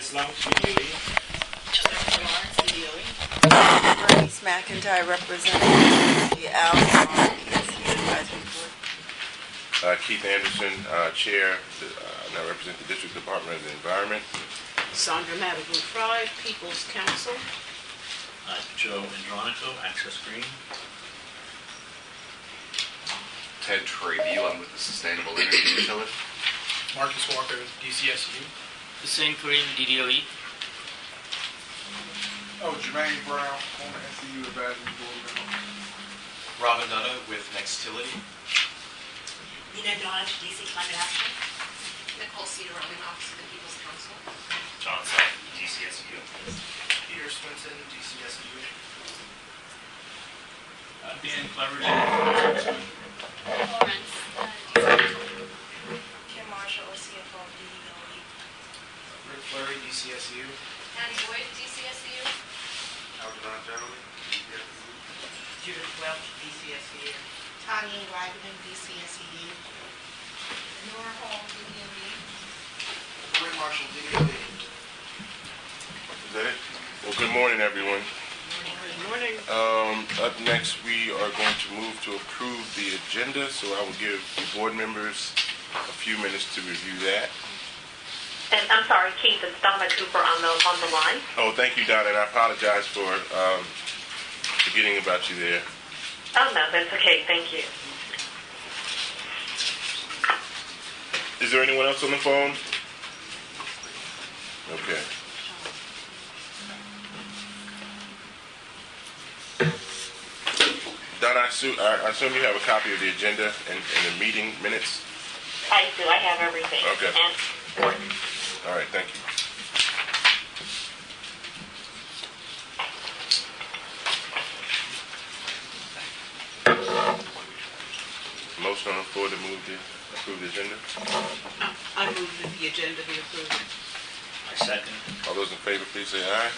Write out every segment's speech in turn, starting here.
Islam, DOE. Jennifer Lawrence, DOE. Bernice McIntyre, representing the Allen SEU Advisory Board. Keith Anderson, Chair, and I represent the District Department of the Environment. Sandra Madison Fry, People's Council. Joe Andronico, Access Green. Ted Treville, I'm with the Sustainable Energy Utility. Marcus Walker, DCSU. Hussein Kareem, DDOE. Oh, Jermaine Brown, former SEU Advisory Board member. Robin Dutta with Nextility. Nina Dodge, DC Climate Action. Nicole Cedar, Office of the People's Council. John Sutton, DCSU. Peter Swinson, DCSU. Dan Cleverton. Lawrence, DCSU. Kim Marshall, CFO of DDOE. Rick Fleury, DCSU. Patty Boyd, DCSU. Howard Donatello, Judith Welch, DCSU. Tanya Wagner, DCSEU. Nora Hall, DDOE. Rick Marshall, DOE. Is that it? Well, good morning, everyone. Good morning. Up next, we are going to move to approve the agenda, so I will give the board members a few minutes to review that. And I'm sorry, Keith, it's Donna Cooper on the line. Oh, thank you, Donna, and I apologize for forgetting about you there. Oh, no, that's okay. Thank you. Is there anyone else on the phone? Okay. Donna, I assume you have a copy of the agenda and the meeting minutes? I do. I have everything. Okay. And All right, thank you. Motion on the floor to approve the agenda. I move that the agenda be approved. I second. All those in favor, please say aye.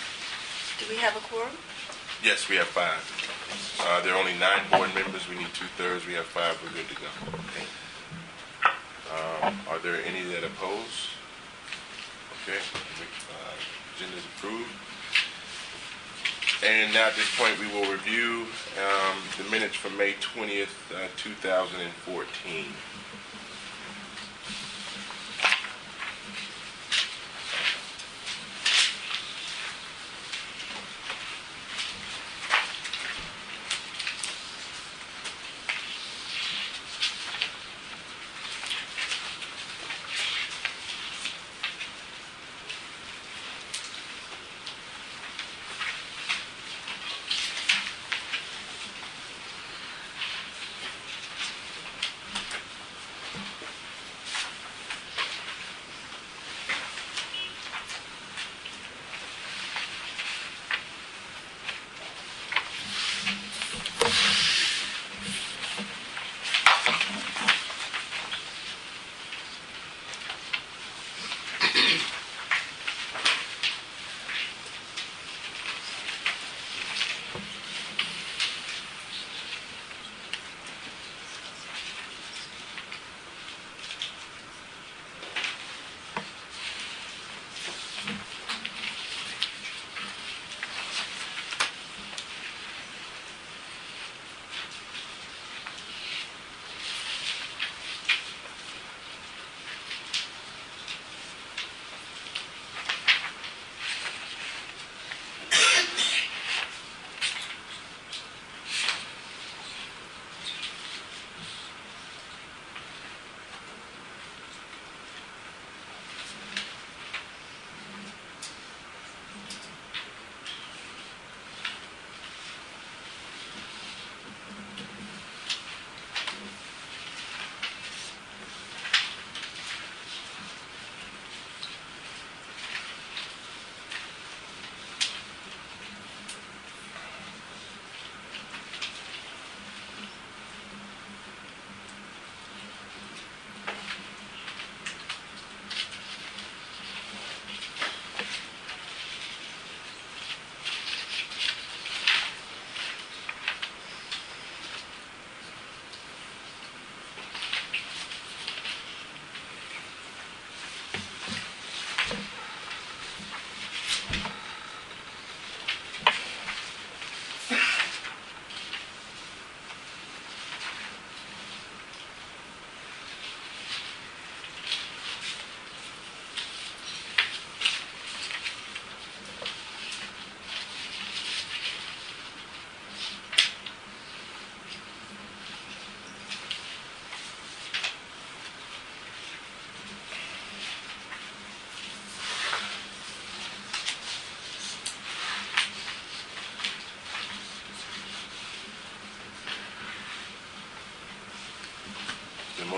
Do we have a quorum? Yes, we have 5. There are only 9 board members. We need 2/3. We have 5. We're good to go. Are there any that oppose? Okay. Agenda is approved. And now at this point, we will review the minutes from May 20th, 2014.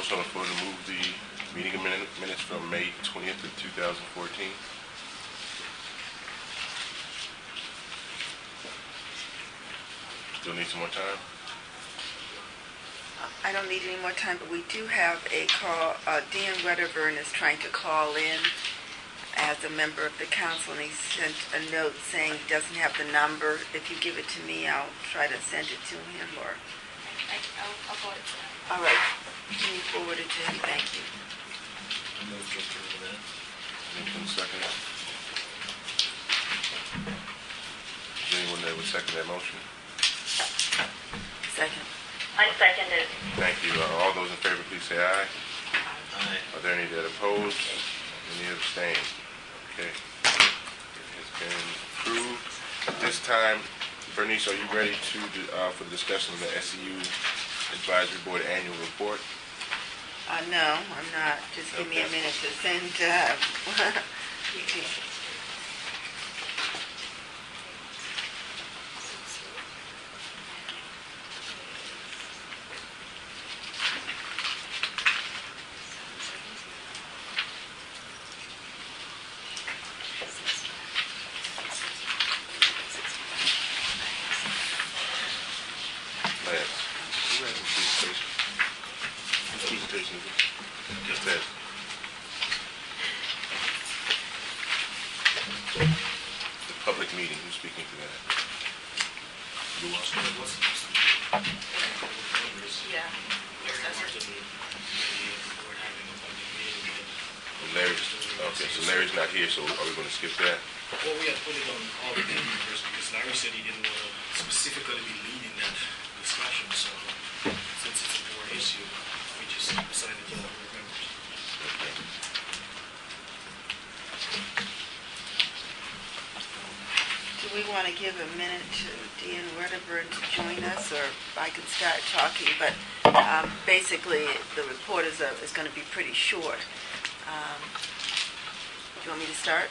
motion on the floor to move the meeting minutes from May 20th of 2014. Still need some more time? I don't need any more time, but we do have a call. Dan Wedderburn is trying to call in as a member of the council, and he sent a note saying he doesn't have the number. If you give it to me, I'll try to send it to him. Or I'll forward it to them. all right, can you forward it to him? Thank you. Move to approve the minutes. Anyone second it? Is there anyone that would second that motion? Second. I second it. Thank you. All those in favor, please say aye. Aye. Are there any that oppose? Any abstain? Okay. It has been approved. At this time, Bernice, are you ready for the discussion of the SEU Advisory Board Annual Report? No, I'm not. Just give me a minute to send. Lance, who has the presentation? Whose presentation is it? Just that. The public meeting, who's speaking to that? Yeah. So Larry's not here, so are we going to skip that? Well, we had put it on all the board members because Larry said he didn't want to specifically be leading that discussion, so since it's a board issue, we just assigned it to all board members. Okay. Do we want to give a minute to Dan Wedderburn to join us, or I can start talking? But basically, the report is going to be pretty short. Do you want me to start?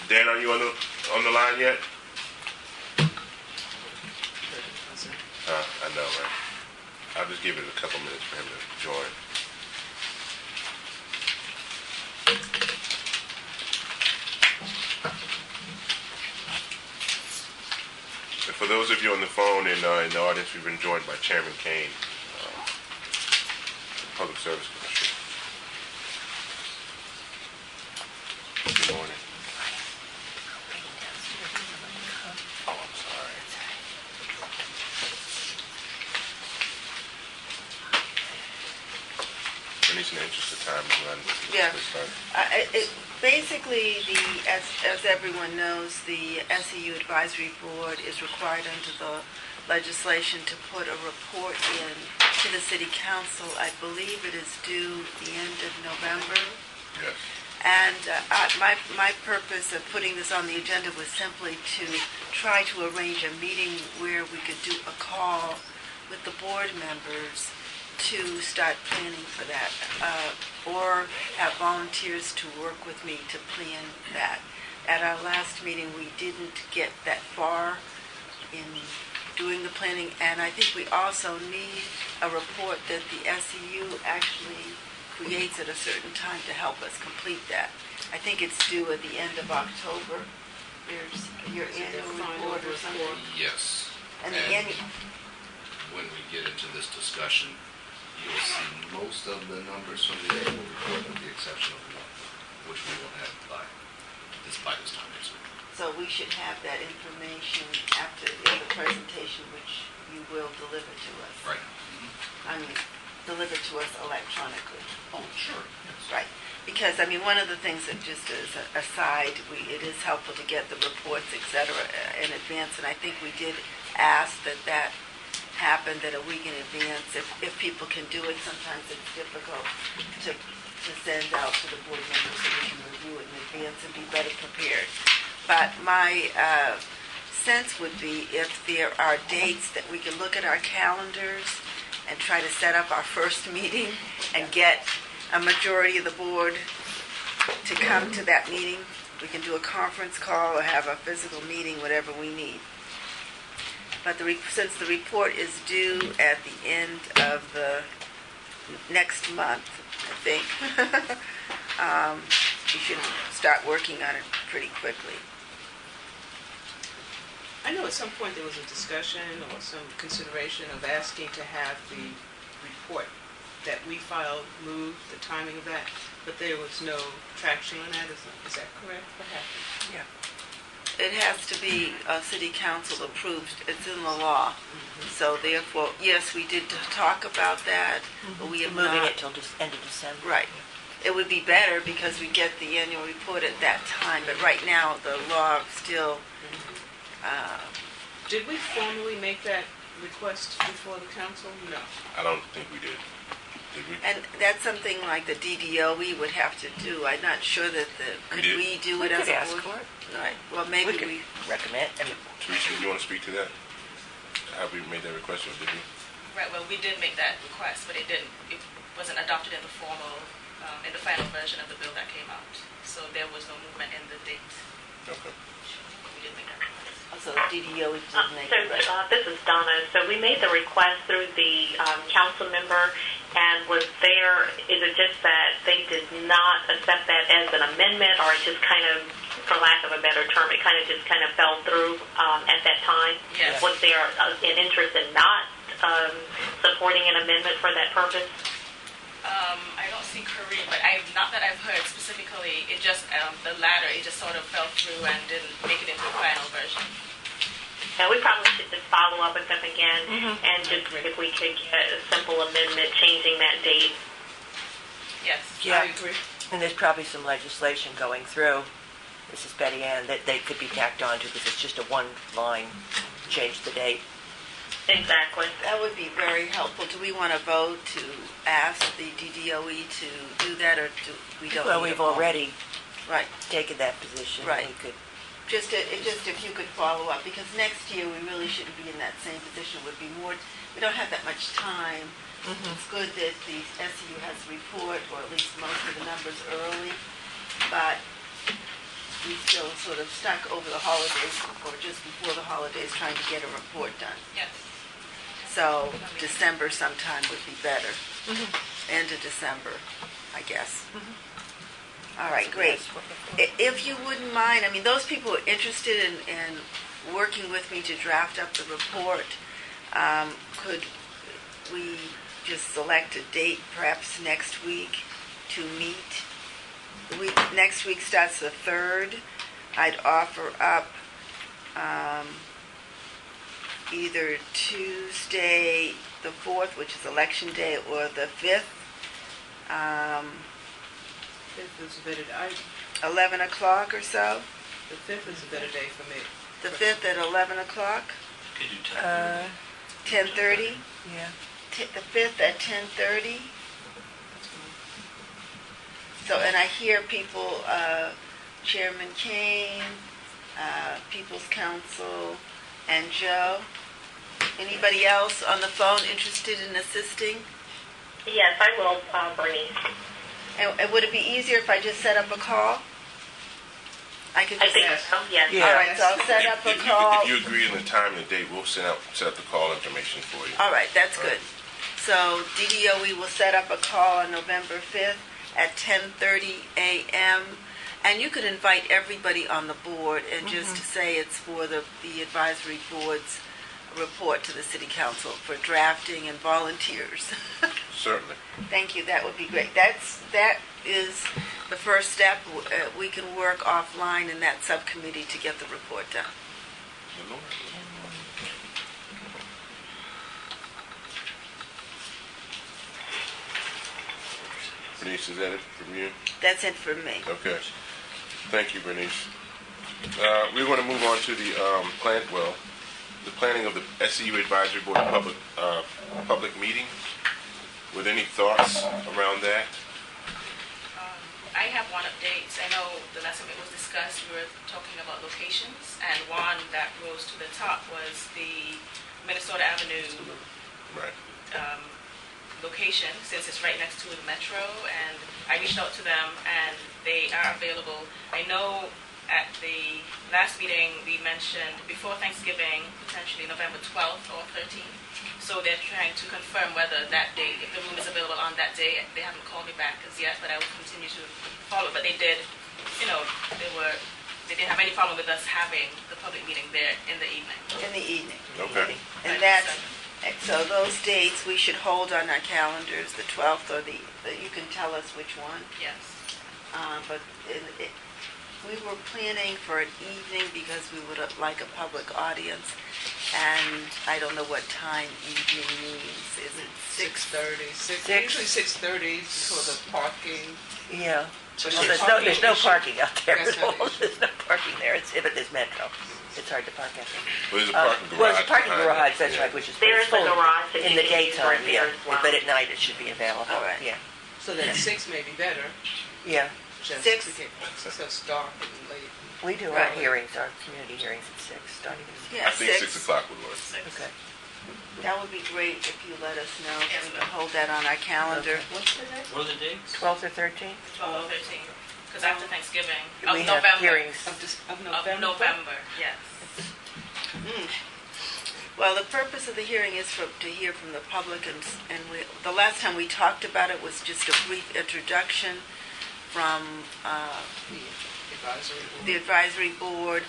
Dan, are you on the line yet? I know, right? I'll just give it a couple minutes for him to join. And for those of you on the phone and in the audience, we've been joined by Chairman Kane, Public Service Commission. Good morning. Oh, I'm sorry. Bernice, in the interest of time, Yeah. Basically, as everyone knows, the SEU Advisory Board is required under the legislation to put a report in to the City Council. I believe it is due the end of November. Yes. And my purpose of putting this on the agenda was simply to try to arrange a meeting where we could do a call with the board members to start planning for that, or have volunteers to work with me to plan that. At our last meeting, we didn't get that far in doing the planning, and I think we also need a report that the SEU actually creates at a certain time to help us complete that. I think it's due at the end of October. There's your annual report or something. Yes. And the And annual, when we get into this discussion, you'll see most of the numbers from the annual report with the exception of one, which we will have by this time next week. so we should have that information after in the presentation, which you will deliver to us. Right. I mean, deliver to us electronically. Oh, sure. Yes. Right. Because, I mean, one of the things that just as a aside, it is helpful to get the reports, et cetera, in advance. And I think we did ask that happened at a week in advance. If people can do it, sometimes it's difficult to send out to the board members so we can review it in advance and be better prepared. But my sense would be if there are dates that we can look at our calendars and try to set up our first meeting and get a majority of the board to come to that meeting. We can do a conference call or have a physical meeting, whatever we need. But since the report is due at the end of next month, I think. You should start working on it pretty quickly. I know at some point there was a discussion or some consideration of asking to have the report that we filed move, the timing of that, but there was no traction on that. Is that correct? What happened? Yeah. It has to be city council approved. It's in the law. So therefore, yes, we did talk about that, but we have Moving not. it till end of December. Right. It would be better because we get the annual report at that time, but right now the law still. Did we formally make that request before the council? No. I don't think we did. Did we? And that's something like the DDOE would have to do. I'm not sure that could did. we do We it as could a ask board? for it. Right. Well, maybe We could we. recommend, I mean, Teresa, do you want to speak to that? Have we made that request or did we? Right, well, we did make that request, but it wasn't adopted in the in the final version of the bill that came out. So there was no movement in the date. Okay. We did make that request. So DDOE did make So it. Right. this is Donna. So we made the request through the council member, and was there, is it just that they did not accept that as an amendment, or it just kind of, for lack of a better term, it kind of just kind of fell through at that time? Yes. Was there an interest in not supporting an amendment for that purpose? I don't see Kareem, but not that I've heard specifically. It just the latter. It just sort of fell through and didn't make it into the final version. And we probably should just follow up with them again, and just if we could get a simple amendment changing that date. Yes. yeah. I agree. And there's probably some legislation going through, this is Betty Ann, that they could be tacked onto because it's just a one line, change the date. Exactly. That would be very helpful. Do we want to vote to ask the DDOE to do that, or do we don't? Well, need a we've vote? already Right. taken that position. Right. We could, Just if you could follow up, because next year we really shouldn't be in that same position. It would be more. We don't have that much time. It's good that the SEU has a report, or at least most of the numbers early, but we still sort of stuck over the holidays, or just before the holidays, trying to get a report done. Yes. So December sometime would be better. End of December, I guess. All right, great. If you wouldn't mind, I mean, those people who are interested in working with me to draft up the report, could we just select a date, perhaps next week, to meet? Next week starts the 3rd. I'd offer up either Tuesday the 4th, which is election day, or the 5th. 5th is a better. 11 o'clock or so. The 5th is a better day for me. The 5th at 11 o'clock. Could do 10:30. yeah. The 5th at 10:30. So, and I hear people, Chairman Kane, People's Council, and Joe. Anybody else on the phone interested in assisting? Yes, I will, Bernice. And would it be easier if I just set up a call? I could I just think ask. so, yes. Yeah. All right, so I'll set up a If call. you agree on the time and the date, we'll set up the call information for you. All right, that's good. So DDOE will set up a call on November 5th at 10:30 a.m. And you could invite everybody on the board and just say it's for the advisory board's report to the city council for drafting and volunteers. Certainly. Thank you, that would be great. That is the first step. We can work offline in that subcommittee to get the report done. Bernice, is that it from you? That's it for me. Okay. Thank you, Bernice. We're going to move on to the the planning of the SEU Advisory Board public meeting. With any thoughts around that? I have one update. I know the last time it was discussed, we were talking about locations, and one that rose to the top was the Minnesota Avenue Right. location, since it's right next to the metro, and I reached out to them, and they are available. I know at the last meeting, we mentioned before Thanksgiving, potentially November 12th or 13th. So they're trying to confirm whether that day, if the room is available on that day. They haven't called me back as yet, but I will continue to follow. But they did, they didn't have any problem with us having the public meeting there in the evening. In the evening. Okay. And that's, so those dates we should hold on our calendars, the 12th or you can tell us which one. Yes. But we were planning for an evening because we would like a public audience. And I don't know what time evening means. Is it 6:30. Six. Usually 6:30 for the parking. Yeah. But Well, there's no parking out there That's at not all. an issue. There's no parking there. But there's Metro. It's hard to park out there. Well, there's a parking garage. Well, there's a parking behind it. garage, that's Yeah. right, which is There is a full garage that in you the can use daytime, right there yeah. as well. But at night it should be available. All right. Yeah. So then 6 may be better. Yeah. Just 6? So it's dark and late. We do our Right. hearings, our community hearings at 6, starting at 6. Yeah, I think 6 o'clock would work. Okay. That would be great if you let us know. If we can hold that on our calendar. What's the date? What are the dates? 12th or 13th? 12 or 13th. Because after Thanksgiving, We of have November. hearings. Of Of November? November, yes. Well, the purpose of the hearing is to hear from the public, and the last time we talked about it was just a brief introduction from Advisory board. the advisory board,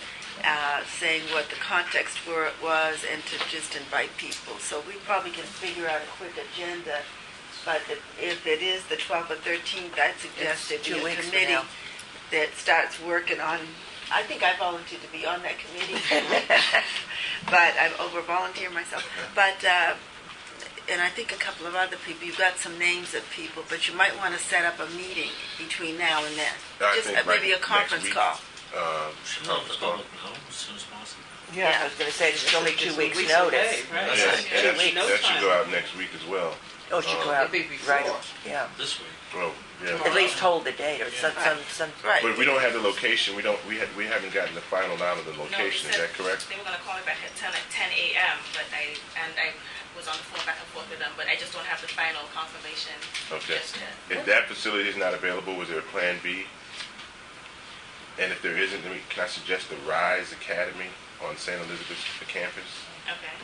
saying what the context was, and to just invite people. So we probably can figure out a quick agenda, but if it is the 12th or 13th, I'd suggest it It's be 2 a weeks from committee now. that starts working on, I think I volunteered to be on that committee, but I've over-volunteered myself. But, and I think a couple of other people, you've got some names of people, but you might want to set up a meeting between now and then. I Just think maybe a next conference week. call. Should let the public know as soon as possible. Yeah, I was going to say, there's only 2 It's weeks' weeks notice. away, right? And Yeah. that- and 2 weeks. that should go out next week as well. Oh, it should go out It'd be right, before. yeah. This week. Oh, yeah. At least hold the date or some. Right. But if we don't have the location, we haven't gotten the final down of the No, location, they is said that correct? They were going to call me back at 10 a.m., but I was on the phone back and forth with them, but I just don't have the final confirmation Okay. just yet. If that facility is not available, was there a plan B? And if there isn't, then can I suggest the RISE Academy on St. Elizabeth's campus? Okay.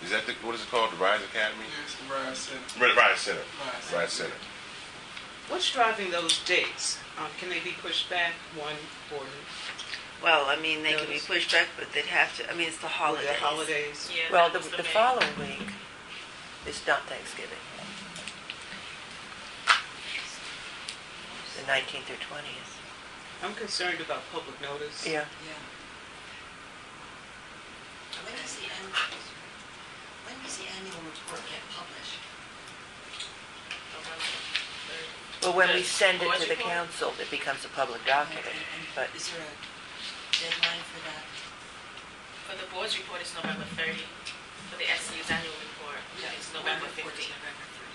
Is that what is it called, the RISE Academy? Yes, Rise Center. RISE Center. Rise RISE Center. What's driving those dates? Can they be pushed back one or Well, I mean, they can be Notice. pushed back, but they'd have to, I mean, it's the holidays. the holidays? Yeah, Well, that was the main- following week is not Thanksgiving. The 19th or 20th. I'm concerned about public notice. Yeah. When does the annual report get published? November 3rd. Well, when we The send it board's to the report? council, it becomes a public document. And But is there a deadline for that? For the board's report, it's November 30. For the SEU's annual report, it's November One report is 15. November 30.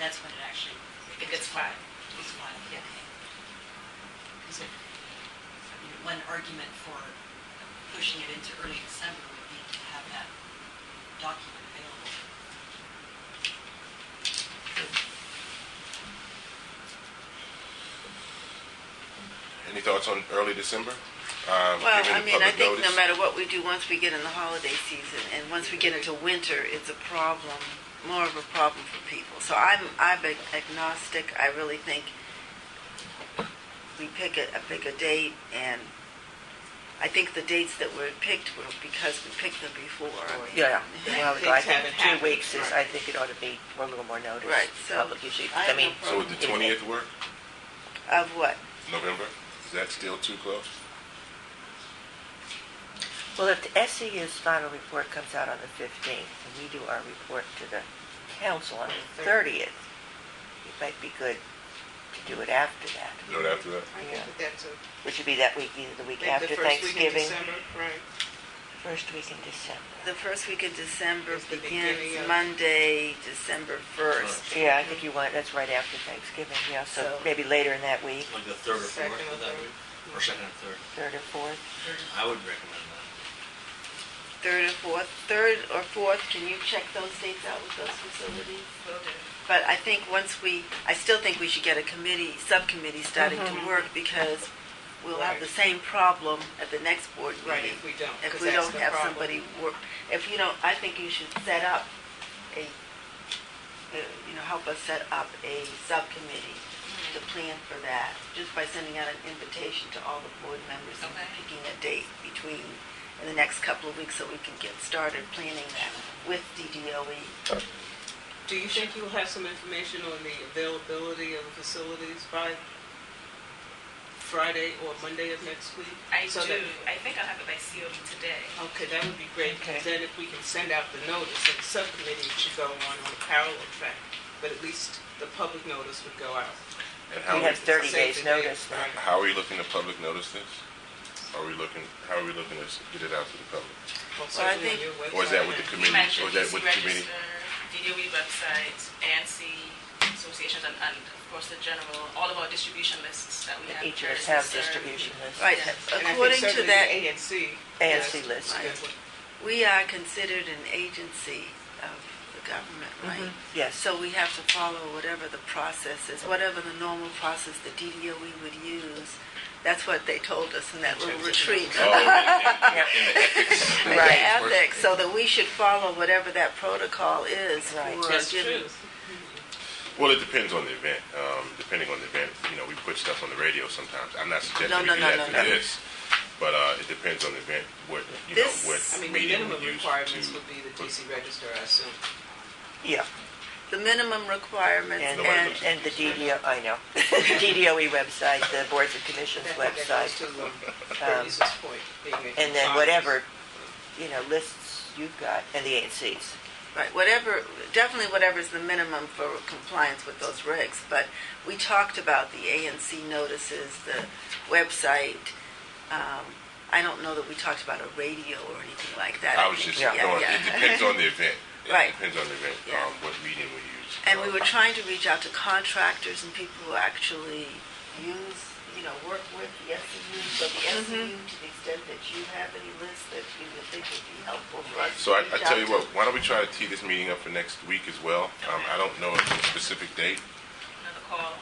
That's when it actually It gets filed. is filed. Yeah. Because one argument for pushing it into early December would be to have that document available. Any thoughts on early December? Well, Giving I the mean, I public think no notice? matter what we do, once we get in the holiday season, and once we get into winter, it's a problem, more of a problem for people. So I'm agnostic. I really think we pick a date, and I think the dates that were picked were because we picked them before. I mean, yeah, well, Things I think haven't 2 happened. weeks is. I think it ought to be a little more notice. Right, so Public usually. I have no So would the 20th work? Of what? November? Is that still too close? Well, if the SEU's final report comes out on the 15th, and we do our report to the council on the 30th, it might be good to do it after that. Do it after that? I Yeah. think that's a, Which would be that week, either the week maybe after the first week in Thanksgiving. December, right? First week in December. The first week of December It's the beginning begins of- Monday, December 1st. Yeah, I think you want, that's right after Thanksgiving, yeah, so So- maybe later in that week, Like the third or Second fourth or of that third. week? Or second or third? 3rd or 4th. I would recommend that. 3rd or 4th. 3rd or 4th, can you check those dates out with those facilities? Will do. But I think I still think we should get a subcommittee starting Mm-hmm. to work, because we'll have the same problem at the next board meeting. Right, if we don't, If 'cause we that's don't the have problem. somebody work, if you don't, I think you should set up a, help us set up a subcommittee to plan for that, just by sending out an invitation to all the board members and Okay. picking a date in the next couple of weeks so we can get started planning that with DDOE. Do you think you'll have some information on the availability of the facilities by Friday or Monday of next week? I So do. that- I think I'll have it by COE today. Okay, that would be great, because then if we can send out the notice, and the subcommittee should go on a parallel track, but at least the public notice would go out. And We have 30 days notice. Right. how are we looking to public notice this? How are we looking to get it out to the public? Well, So I certainly on think- your website. Or is that with the You committee, mentioned or is that DC with the committee? Register, DDOE website, ANC associations, and of course the general, all of our distribution lists that we have. Each of us various have lists are- distribution lists. Right, Yeah. And I think according to certainly that, the ANC. ANC yes, list. yes. we are considered an agency of the government, right? Yes. So we have to follow whatever the process is, whatever the normal process the DDOE would use. That's what they told us in that little retreat. Oh, in the ethics. The Right. ethics, so that we should follow whatever that protocol is Right. for That's giving. true. Well, it depends on the event. Depending on the event, we put stuff on the radio sometimes. I'm not suggesting No, we no, do no, that no, for no. this, but it depends on the event. What This- what I mean, the medium minimum we use requirements to would be the put- DC Register, I assume. Yeah, The minimum requirements and, Nobody and looks- and the DDO, I know, the DDOE website, the Boards and Commissions I think that website, goes to Bernice's point, being in and then compliance. whatever, lists you've got, and the ANCs. right, definitely whatever's the minimum for compliance with those regs. But we talked about the ANC notices, the website. I don't know that we talked about a radio or anything like that. I was think- just yeah, going. yeah. It depends on the event. It Right. depends on the event. Yeah. What medium we use. And we were trying to reach out to contractors and people who actually use, work with the SEU. So the SEU, to the extent that you have any lists that you would think would be helpful for us. So I to reach tell out you to. what. Why don't we try to tee this meeting up for next week as well? I don't know a specific date. Another call.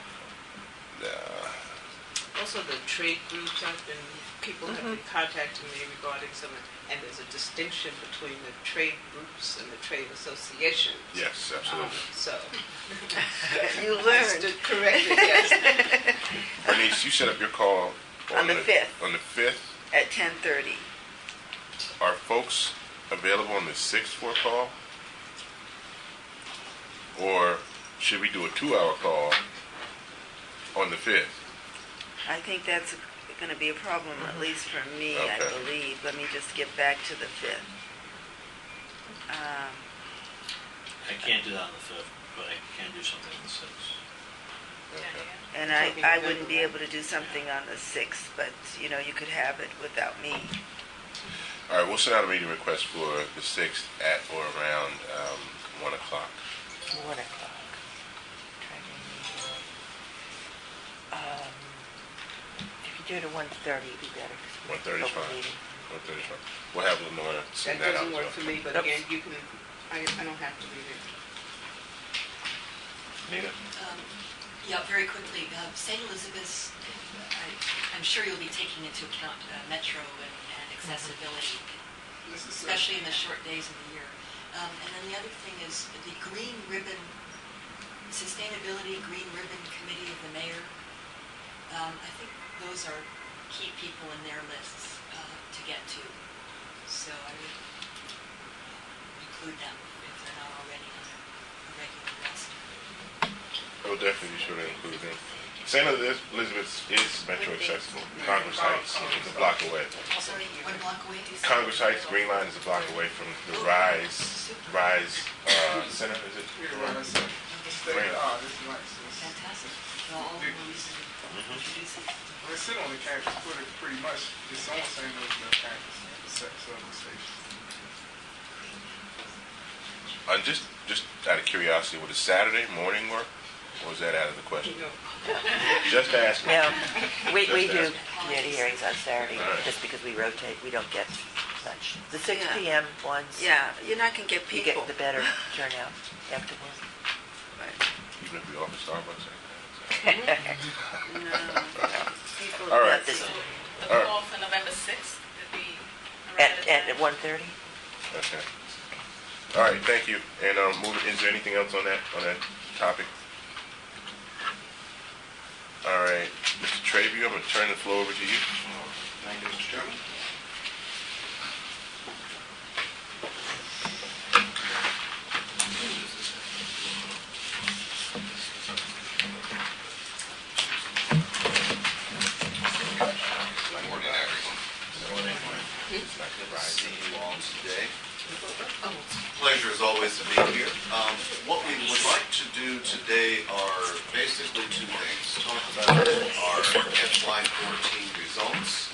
Also, the trade groups people have been contacting me regarding and there's a distinction between the trade groups and the trade associations. Yes, absolutely. So. You I learned. stood corrected, yes. Bernice, you set up your call On the 5th. On the 5th. At 10:30. Are folks available on the 6th for a call? Or should we do a 2-hour call on the 5th? I think that's going to be a problem, at least for me, I Okay. believe. Let me just get back to the 5th. I can't do that on the 5th, but I can do something on the 6th. Okay. And I wouldn't be able to do something on the 6th, but, you could have it without me. All right, we'll send out a meeting request for the 6th at or around 1 o'clock. 1 o'clock. If you do it at 1:30, it'd be better. 1:30 is Open fine. meeting. 1:30 is fine. We'll have Lenora send That that out. doesn't work as for well. me, but Oops. again, you can, I don't have to be there. Nina? Yeah, very quickly, St. Elizabeth's, I'm sure you'll be taking into account metro and accessibility, especially in the short days of the year. And then the other thing is the Green Ribbon, Sustainability Green Ribbon Committee of the Mayor. I think those are key people in their lists to get to. So I would include them if they're not already on a regular list. I will definitely be sure to include them. St. Elizabeth's is metro accessible. Congress Heights is a block away. Sorry, 1 block away? Congress Heights Green Line is a block away from the Rise Center, is it? Great. It's nice. Fantastic. Well, all the movies introduce it. They sit on the campus pretty much. It's on St. Elizabeth campus, the several stations. Just out of curiosity, would a Saturday morning work? Or is that out of the question? No. Just asking. No, we Just do asking. community hearings on Saturday, All right. just because we rotate, we don't get much. The 6 Yeah. PM ones, Yeah, you're not going to get you people. get the better turnout after work. Even if we offer Starbucks. No. People All right. Not this that at 1:30? Okay. All right, thank you. And is there anything else on that topic? All right, Mr. Trabue, I'm going to turn the floor over to you. Thank you, Mr. Chairman. Good morning, everyone. See you all today. Pleasure as always to be here. What we would like to do today are basically two things. Talk about our FY14 results,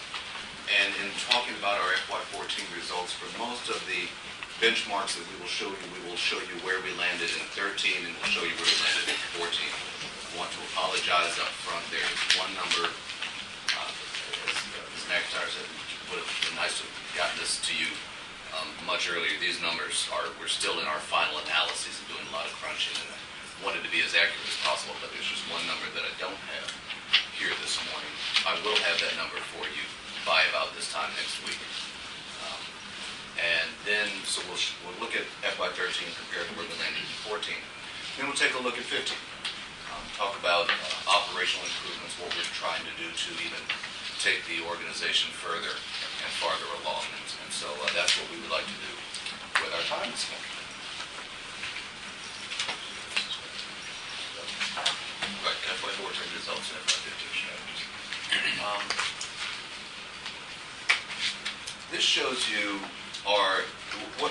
and in talking about our FY14 results, for most of the benchmarks that we will show you where we landed in 13, and we'll show you where we landed in 14. I want to apologize up front. There's one number, as McIntyre said, it would have been nice to have gotten this to you much earlier. These numbers we're still in our final analysis and doing a lot of crunching, and I wanted to be as accurate as possible, but there's just one number that I don't have here this morning. I will have that number for you by about this time next week. And then, so we'll look at FY13 compared to where we landed in 14. Then we'll take a look at 15. Talk about operational improvements, what we're trying to do to even take the organization further and farther along. And so that's what we would like to do with our time this morning. Right, FY14 results and FY15 strategies. This shows you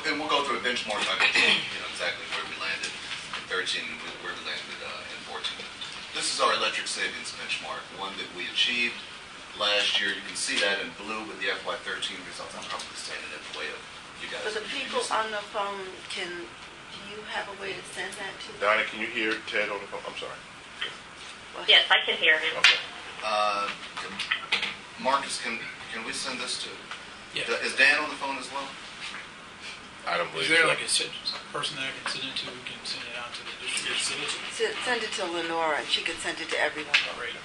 and we'll go through a benchmark by benchmark, exactly where we landed in 13 and where we landed in 14. This is our electric savings benchmark, one that we achieved last year. You can see that in blue with the FY13 results. I'm probably standing in the way of you guys. For the people on the phone, do you have a way to send that to them? Donna, can you hear Ted on the phone? I'm sorry. Yes, I can hear him. Okay. Marcus, can we send this to? Yeah. Is Dan on the phone as well? I don't believe Is there so. like a person that I can send it to who can send it out to the district? Send it to Lenora, and she can send it to everyone. Great.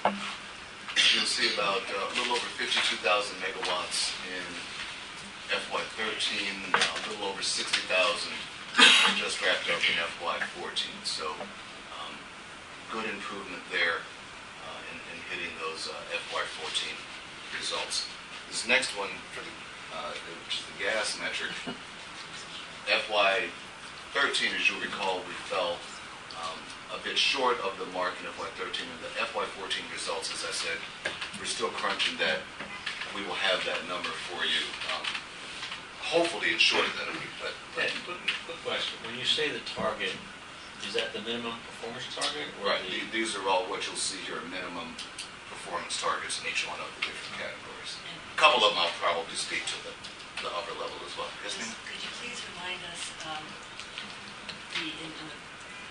You'll see about a little over 52,000 megawatts in FY13, a little over 60,000 just wrapped up in FY14. So good improvement there in hitting those FY14 results. This next one, which is the gas metric, FY13, as you'll recall, we fell a bit short of the mark in FY13. And the FY14 results, as I said, we're still crunching that. We will have that number for you. Hopefully it's shorter than a week, but... Ted, quick question. When you say the target, is that the minimum performance target? Or Right. These are all what you'll see here, minimum performance targets in each one of the different categories. A couple of them I'll probably speak to the upper level as well. Yes, ma'am? Could you please remind us,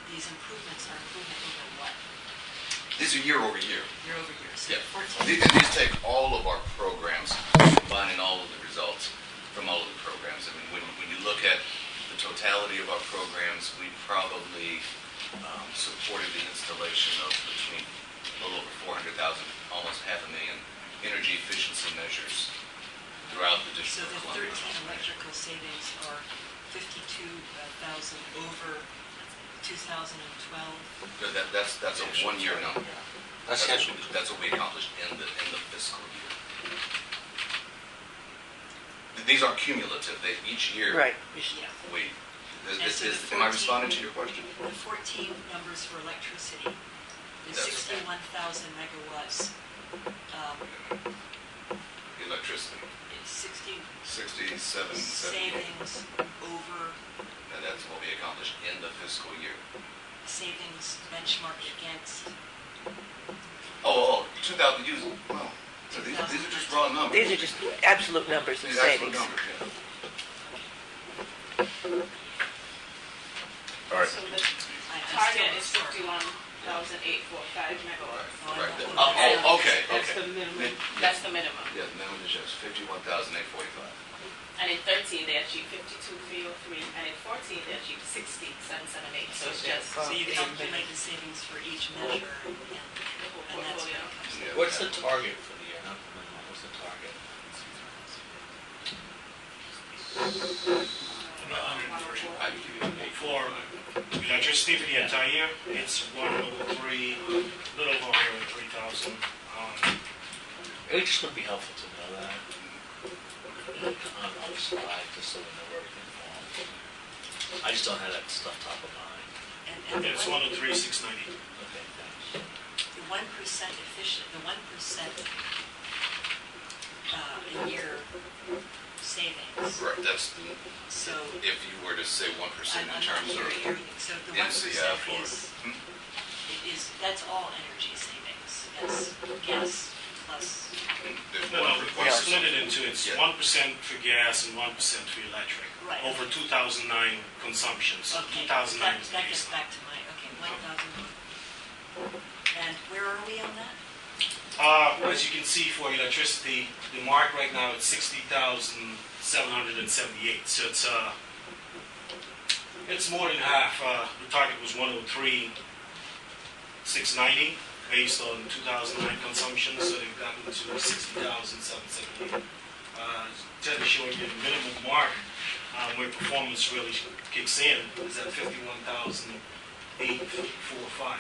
these improvements are improvement over what? These are year over year. Year over year, so Yeah. 14. These take all of our programs, combining all of the results from all of the programs. I mean, when you look at the totality of our programs, we probably supported the installation of between a little over 400,000, almost 500,000 energy efficiency measures throughout the So District the of Columbia. 13 electrical savings are 52,000 over 2012. That's a one-year number. That's That's what we accomplished in the fiscal year. These are cumulative. Each year, Right. Yeah. Am So the I 14 responding to your question? The 14 numbers for electricity, the That's okay. 61,000 megawatts, Electricity, it's 60 67, 70. savings over And that's what we accomplished in the fiscal year. savings benchmarked against. 2,000 users. Well, so these are just raw numbers. These are just absolute numbers of These absolute savings. numbers, yeah. All right. So the target is 51,845 megawatts. Right. Okay. That's the minimum. That's the minimum. Yeah, the minimum is just 51,845. And in 13, they achieved 52,303, and in 14, they achieved 60,778. So it's just So you calculate the savings for each measure, and the whole that's portfolio. Yeah. What's the target for the year? Not the minimum. What's the target? For electricity for the entire year, it's 103, a little over 103,000. It just would be helpful to know that on the slide, just so we know where everything falls. I just don't have that stuff top of mind. And It's 103,690. Okay, thanks. the 1% efficient, the 1% a year savings. Right, that's the, So if you were to say 1% in I'm not terms of hearing everything. So the 1% NCF or, that's all energy savings. That's gas plus. there's No, one we for 1%. split it into, it's Yeah. 1% for gas and 1% for electric. Right. Over 2009 consumptions. Okay, 2009 that is gets baseline. back to my, okay, 1,000. And where are we on that? As you can see for electricity, the mark right now is 60,778. So it's more than half. The target was 103,690 based on 2009 consumption. So they've gotten to 60,778. Tend to show you the minimum mark where performance really kicks in is at 51,845.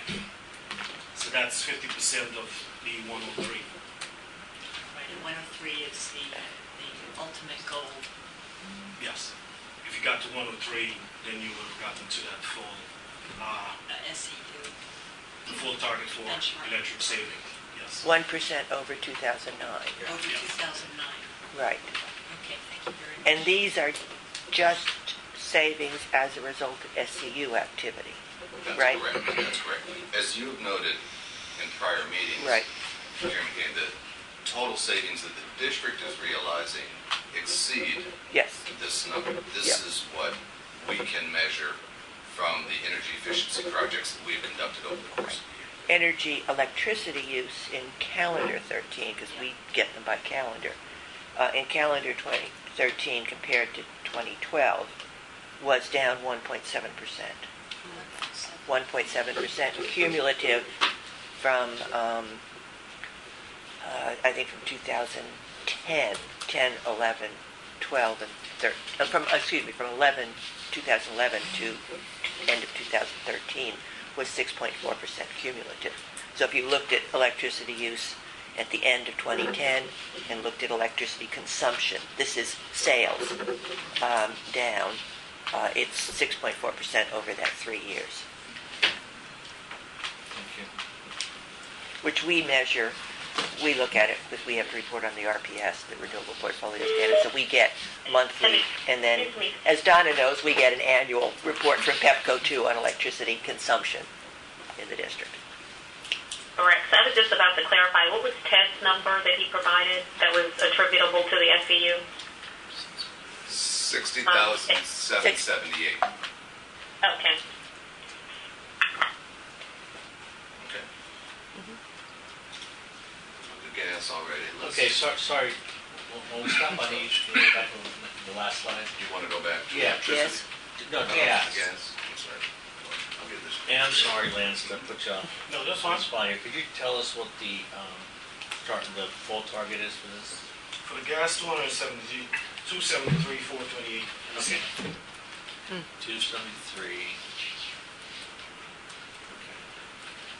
So that's 50% of the 103. Right, and 103 is the ultimate goal. Yes. If you got to 103, then you would have gotten to that full, SEU. the full target for Benchmark. electric saving. Yes. 1% over 2009. Over 2009. Right. Okay, thank you very much. And these are just savings as a result of SEU activity, That's right? correct, that's correct. As you've noted in prior meetings, Right. Chairman Kane, the total savings that the district is realizing exceed Yes. this number. This Yeah. is what we can measure from the energy efficiency projects that we've conducted over the course of the year. Energy, electricity use in calendar 13, because we get them by calendar, in calendar 2013 compared to 2012 was down 1.7%. 1.7% cumulative from, I think from 2010, 10, 11, 12, and 13, from 2011 to end of 2013 was 6.4% cumulative. So if you looked at electricity use at the end of 2010 and looked at electricity consumption, this is sales, down, it's 6.4% over that 3 years, Thank you. which we measure. We look at it because we have to report on the RPS, the Renewable Portfolio Standard, so we get monthly, and then, as Donna knows, we get an annual report from PEPCO too on electricity consumption in the district. Correct. So I was just about to clarify, what was Ted's number that he provided that was attributable to the SEU? 60,778. Okay. Okay. The gas already. Let's- Okay, sorry. When we stop on each, can you go back to the last slide? Do you want to go back to Yeah. electricity? No, No, gas. Gas. I'm sorry. I'll get this. And I'm sorry, Lance, to put you No, that's on fine. the spot here. Could you tell us what the full target is for this? For the gas, 273, 428. Okay. 273. Okay.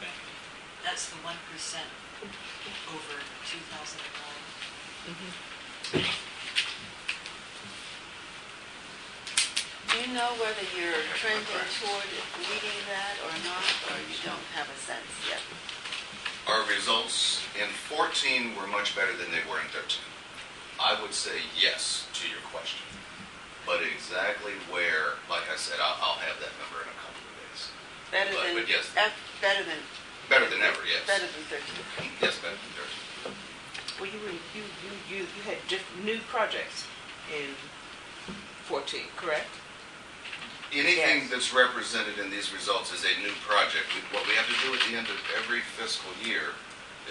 Thank you. That's the 1% over 2009. Do you know whether you're trending toward meeting that or not, or you don't have a sense yet? Our results in 14 were much better than they were in 13. I would say yes to your question. But exactly where, like I said, I'll have that number in a couple of days. Better But- than, but yes. better than, Better than ever, yes. better than 13. Yes, better than 13. Well, you had new projects in 14, correct? Anything Yes. that's represented in these results is a new project. What we have to do at the end of every fiscal year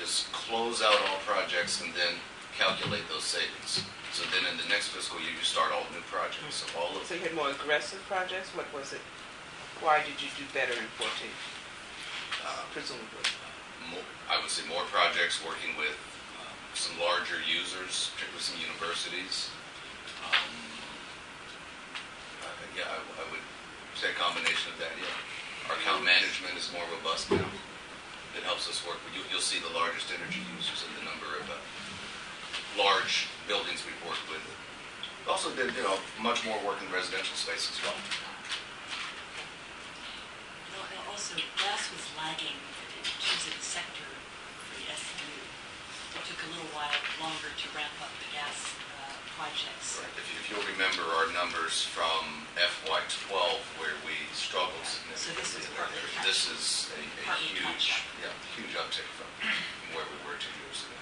is close out all projects and then calculate those savings. So then in the next fiscal year, you start all new projects. So all of So you had more aggressive projects? What was it? Why did you do better in 14, presumably? I would say more projects working with some larger users, particularly some universities. Yeah, I would say a combination of that, yeah. Our account management is more robust now. It helps us work. You'll see the largest energy users in the number of large buildings we've worked with. We also did, much more work in residential space as well. Now also, gas was lagging in terms of the sector for the SEU. It took a little while longer to ramp up the gas projects. Right. If you'll remember our numbers from FY12 where we struggled significantly. So this is partly catch-up. This is a huge uptick from where we were 2 years ago.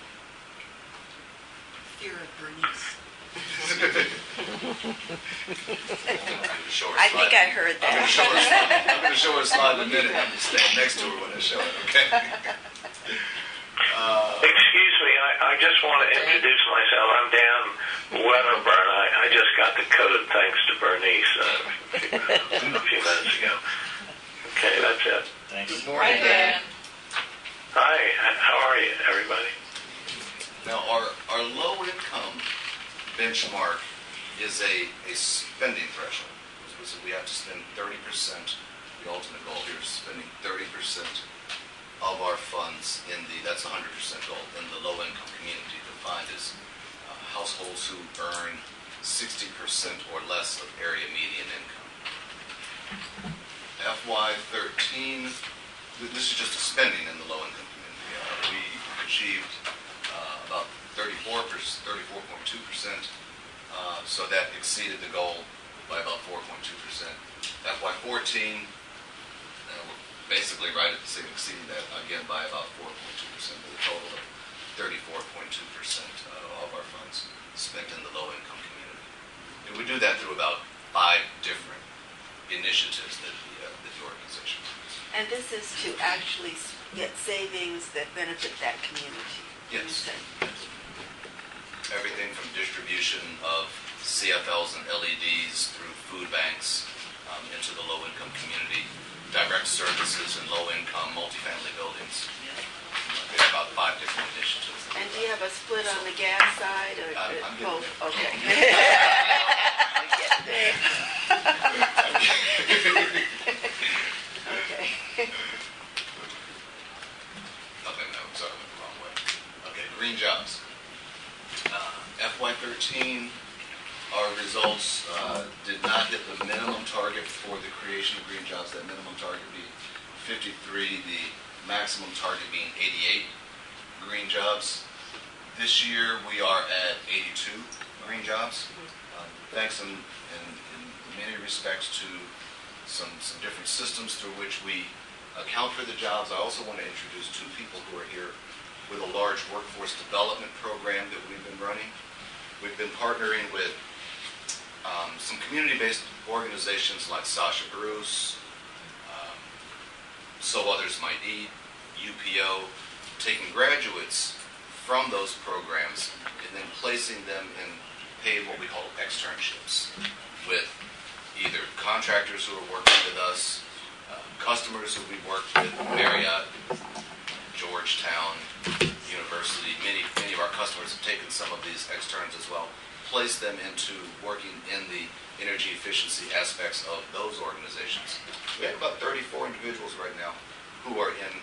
Fear of Bernice. I think I heard that. I'm going to show her a slide in a minute. I'm just staying next to her when I show it, okay? Excuse me, I just want to introduce myself. I'm Dan Weatherburn. I just got the code thanks to Bernice a few minutes ago. Okay, that's it. Thanks. Good morning. Hi, how are you, everybody? Now, our low income benchmark is a spending threshold. So we have to spend 30%. The ultimate goal here is spending 30% of our funds that's 100% goal, in the low income community, defined as households who earn 60% or less of area median income. FY13, this is just a spending in the low income community. We achieved about 34.2%, so that exceeded the goal by about 4.2%. FY14, we're basically right at the same, exceeding that again by about 4.2%, with a total of 34.2% of our funds spent in the low income community. And we do that through about 5 different initiatives that the organization has. And this is to actually get savings that benefit that community. Yes. Everything from distribution of CFLs and LEDs through food banks into the low-income community, direct services in low-income multifamily buildings. We have about 5 different initiatives. And do you have a split on the gas side or I'm both? getting Okay. I'm getting there. Okay. Okay, no, sorry, I went the wrong way. Okay, green jobs. FY13, our results did not hit the minimum target for the creation of green jobs. That minimum target being 53, the maximum target being 88 green jobs. This year we are at 82 green jobs, thanks in many respects to some different systems through which we account for the jobs. I also want to introduce 2 people who are here with a large workforce development program that we've been running. We've been partnering with some community-based organizations like Sasha Bruce, So Others Might Eat, UPO, taking graduates from those programs and then placing them in paid what we call externships with either contractors who are working with us, customers who we work with, Marriott, Georgetown University. Many of our customers have taken some of these externs as well, placed them into working in the energy efficiency aspects of those organizations. We have about 34 individuals right now who are in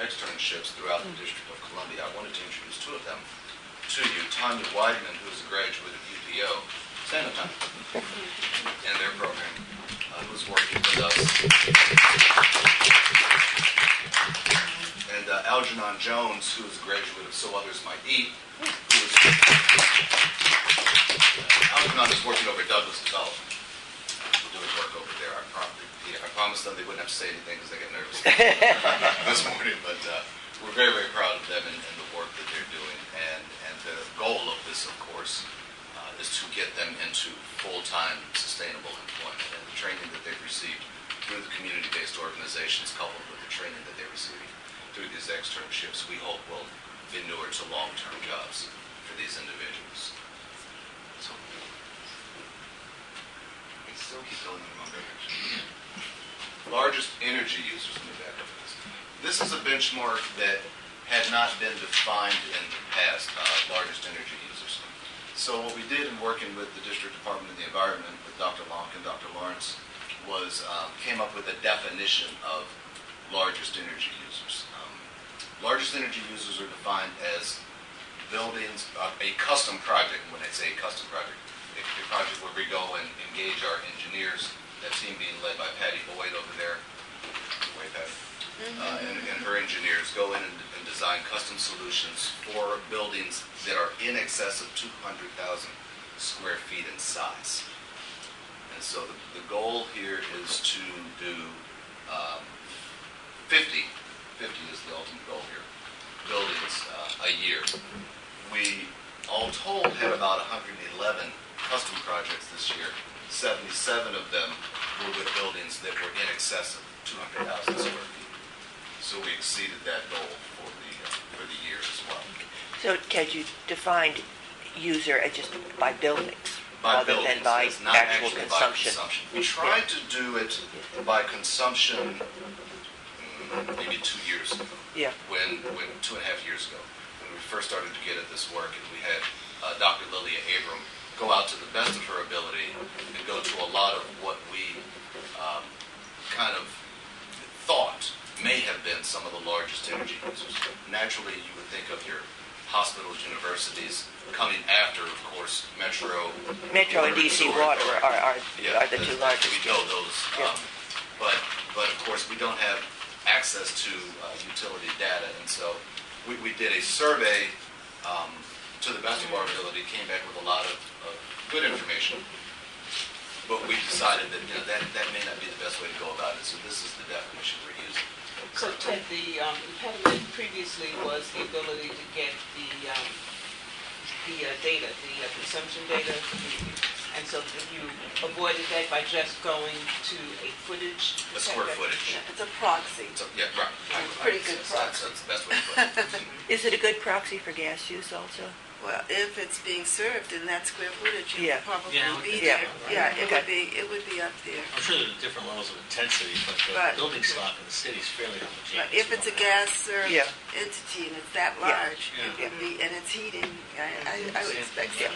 externships throughout the District of Columbia. I wanted to introduce 2 of them to you. Tanya Weidman, who is a graduate of UPO, San Antonio, and their program, who's working with us. And Algernon Jones, who is a graduate of So Others Might Eat, Algernon is working over at Douglas Development, doing work over there. I promised them they wouldn't have to say anything because they get nervous this morning, but we're very, very proud of them and the work that they're doing. And the goal of this, of course, is to get them into full-time sustainable employment, and the training that they've received through the community-based organizations coupled with the training that they're receiving through these externships, we hope will inure to long-term jobs for these individuals. So, we still keep going in the wrong direction. Largest energy users, let me back up to this. This is a benchmark that had not been defined in the past, largest energy users. So what we did in working with the District Department of the Environment, with Dr. Lonk and Dr. Lawrence, was came up with a definition of largest energy users. Largest energy users are defined as buildings, a custom project. When I say custom project, a project where we go and engage our engineers, that team being led by Patty Boyd over there, and her engineers go in and design custom solutions for buildings that are in excess of 200,000 square feet in size. And so the goal here is to do 50 is the ultimate goal here, buildings a year. We all told had about 111 custom projects this year. 77 of them were with buildings that were in excess of 200,000 square feet. So we exceeded that goal for the year as well. So, Ted, you defined user as just by buildings, By rather buildings, than by it's not actual actually consumption. By consumption. We tried to do it by consumption maybe 2 years ago. Yeah. When 2.5 years ago, when we first started to get at this work, and we had Dr. Lilia Abram go out to the best of her ability and go to a lot of what we kind of thought may have been some of the largest energy users. Naturally, you would think of your hospitals, universities, coming after, of course, Metro And DC Water are the two largest. We know those. Yeah. But of course, we don't have access to utility data, and so we did a survey to the best of our ability, came back with a lot of good information, but we decided that that may not be the best way to go about it, so this is the definition we're using. So Ted, the impediment previously was the ability to get the data, the consumption data, and so you avoided that by just going to a footage. A square footage. It's a proxy. Yeah, right. It's a pretty good proxy. That's the best way to put it. Is it a good proxy for gas use also? Well, if it's being served in that square footage, it Yeah. would probably Yeah, be yeah. there. Yeah, it Okay. would be up there. I'm sure there are different levels of intensity, but the Right. building stock in the city is fairly homogeneous. But if it's a gas-served Yeah. entity and it's that Yeah. large, Yeah. it would be, and it's heating, I would expect so.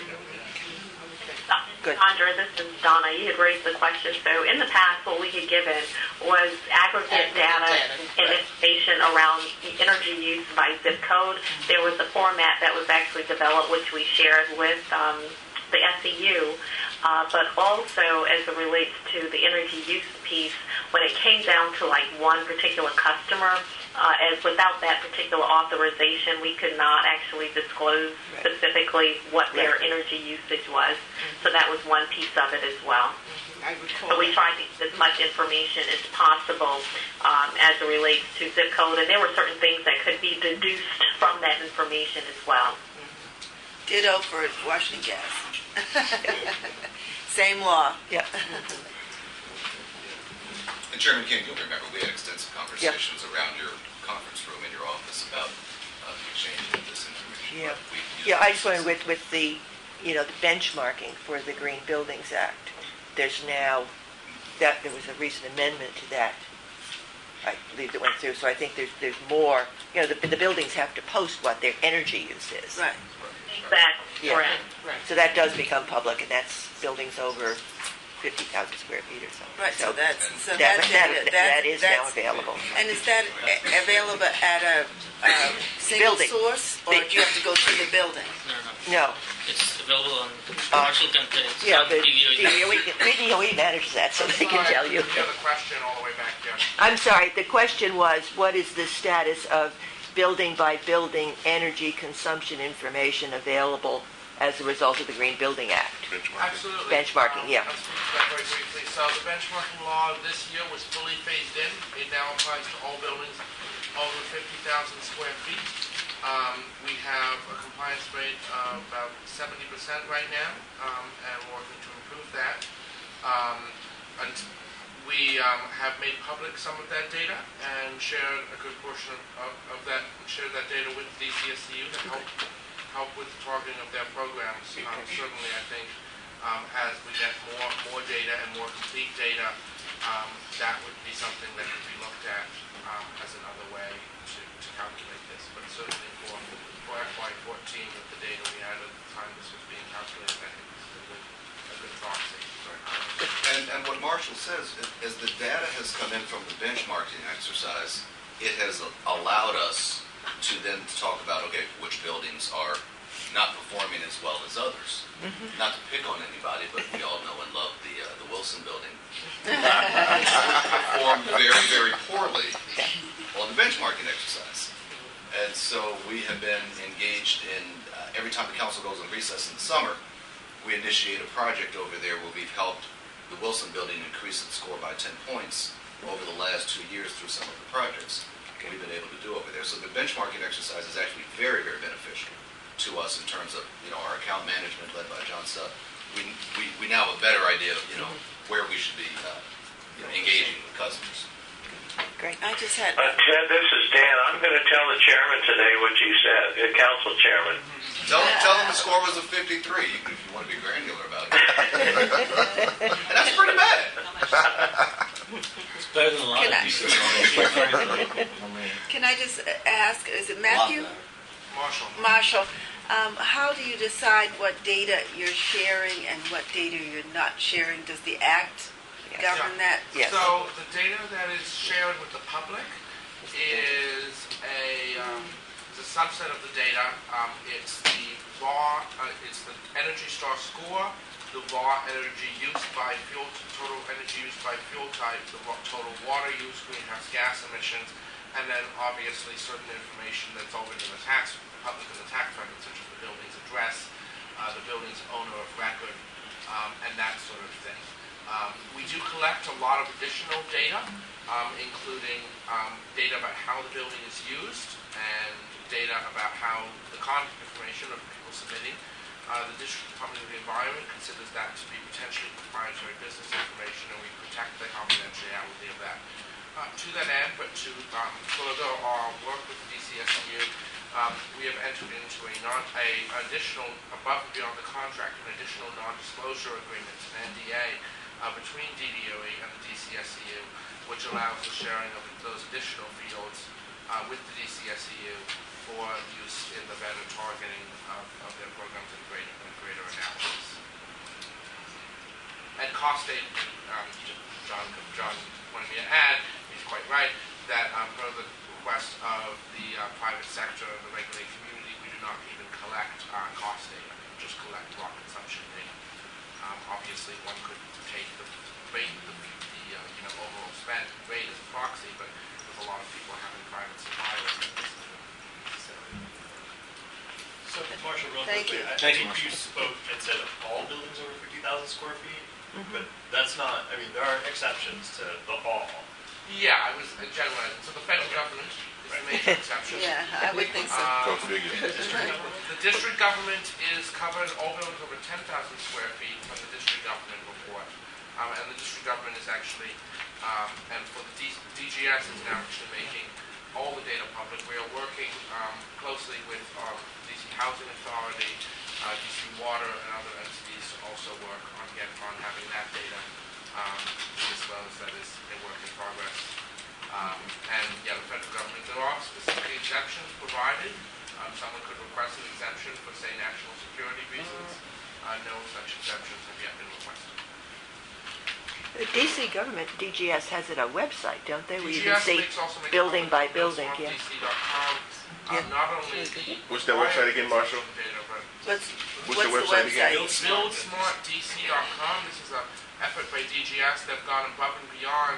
Good. Andrea, this is Donna. You had raised the question. So in the past, what we had given was aggregate data and information around the energy use by zip code. There was a format that was actually developed, which we shared with the SEU. But also, as it relates to the energy use piece, when it came down to like one particular customer, as without that particular authorization, we could not actually disclose specifically what their energy usage was. So that was one piece of it as well. I recall. So we tried to get as much information as possible as it relates to zip code, and there were certain things that could be deduced from that information as well. Ditto for Washington Gas. Same law. Yeah. And Chairman King, you'll remember we had extensive conversations around your conference room in your office about the exchange of this information. Yeah. But we used Yeah, I it. just wondered with the, the benchmarking for the Green Buildings Act, there's now, that there was a recent amendment to that, I believe that went through, so I think there's more, the buildings have to post what their energy use is. Right. Exactly, Yeah. correct. So that does become public, and that's buildings over 50,000 square feet or something. Right, so that That is now that's- available. And is that available at a single Building. source, or do you have to go through the building? No. It's available on commercial content. Yeah, the DOE manages that, so they can tell you. The other question all the way back there. I'm sorry, the question was, what is the status of building-by-building energy consumption information available as a result of the Green Building Act? Absolutely. Benchmarking, yeah. I'll speak to that very briefly. So the benchmarking law this year was fully phased in. It now applies to all buildings over 50,000 square feet. We have a compliance rate of about 70% right now, and we're working to improve that. And we have made public some of that data and shared a good portion of that, shared that data with DCSEU to help with the targeting of their programs. Certainly, I think as we get more data and more complete data, that would be something that could be looked at as another way to calculate this. But certainly for FY14, with the data we had at the time this was being calculated, Marshall says, as the data has come in from the benchmarking exercise, it has allowed us to then talk about, okay, which buildings are not performing as well as others. Not to pick on anybody, but we all know and love the Wilson building. Performed very, very poorly on the benchmarking exercise. And so we have been engaged in, every time the council goes on recess in the summer, we initiate a project over there where we've helped the Wilson building increase its score by 10 points over the last 2 years through some of the projects we've been able to do over there. So the benchmarking exercise is actually very, very beneficial to us in terms of, our account management led by John Sutt. We now have a better idea of, where we should be engaging with customers. Great. I just had... Ted, this is Dan. I'm going to tell the chairman today what you said, the council chairman. Tell them the score was a 53, if you want to be granular about it. And that's pretty bad. It's better than a lot of people. Can I just ask, is it Matthew? Marshall. How do you decide what data you're sharing and what data you're not sharing? Does the Act govern that? Yes. So the data that is shared with the public is a subset of the data. It's the raw, it's the Energy Star score, the raw energy use by fuel, total energy use by fuel type, the total water use, greenhouse gas emissions, and then obviously certain information that's already in the public in the tax record, such as the building's address, the building's owner of record, and that sort of thing. We do collect a lot of additional data, including data about how the building is used and data about how the contact information of people submitting. The District Department of the Environment considers that to be potentially proprietary business information, and we protect the confidentiality of that. To that end, but to further our work with the DCSEU, we have entered into additional, above and beyond the contract, an additional non-disclosure agreement, an NDA, between DDOE and the DCSEU, which allows the sharing of those additional fields with the DCSEU for use in the better targeting of their programs and greater analysis. And cost data, John wanted me to add, he's quite right, that per the request of the private sector and the regulated community, we do not even collect cost data, we just collect raw consumption data. Obviously, one could take the rate, the overall spend rate as a proxy, but with a lot of people having private suppliers. So, Marshall, real Thank quickly, you. I think you spoke and said all buildings over 50,000 square feet, but that's not, there are exceptions to the all. Yeah, I was generalizing. So the federal government is the major exception. Yeah, I would think so. Go figure. The district government is covered, all buildings over 10,000 square feet from the district government report. And the district government is actually, and for the DGS is now actually making all the data public. We are working closely with DC Housing Authority, DC Water, and other entities to also work on having that data, as well as that is a work in progress. And yeah, the federal government, there are specific exemptions provided. Someone could request an exemption for, say, national security reasons. No such exemptions have yet been requested. The DC government, DGS, has it a website, don't they? Where you can DGS see also makes building by building, yeah. DC.com. Not only the What's that website again, Marshall? data, but What's the website again? BuildSmartDC.com. This is an effort by DGS. They've gone above and beyond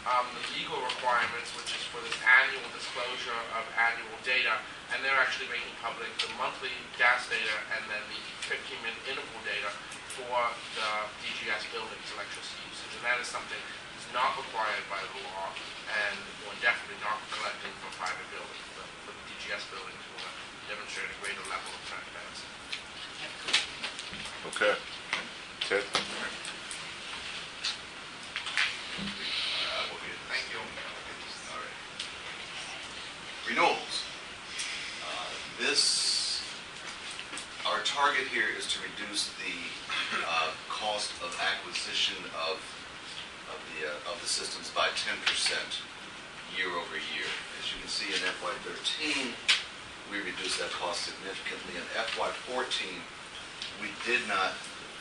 the legal requirements, which is for this annual disclosure of annual data, and they're actually making public the monthly gas data and then the 15-minute interval data for the DGS buildings, electricity usage, and that is something that's not required by the law, and we're definitely not collecting for private buildings. But for the DGS buildings, we'll demonstrate a greater level of transparency. Okay. Ted? Thank you. All right. Renewables. Our target here is to reduce the cost of acquisition of the systems by 10% year over year. As you can see in FY13, we reduced that cost significantly. In FY14, we did not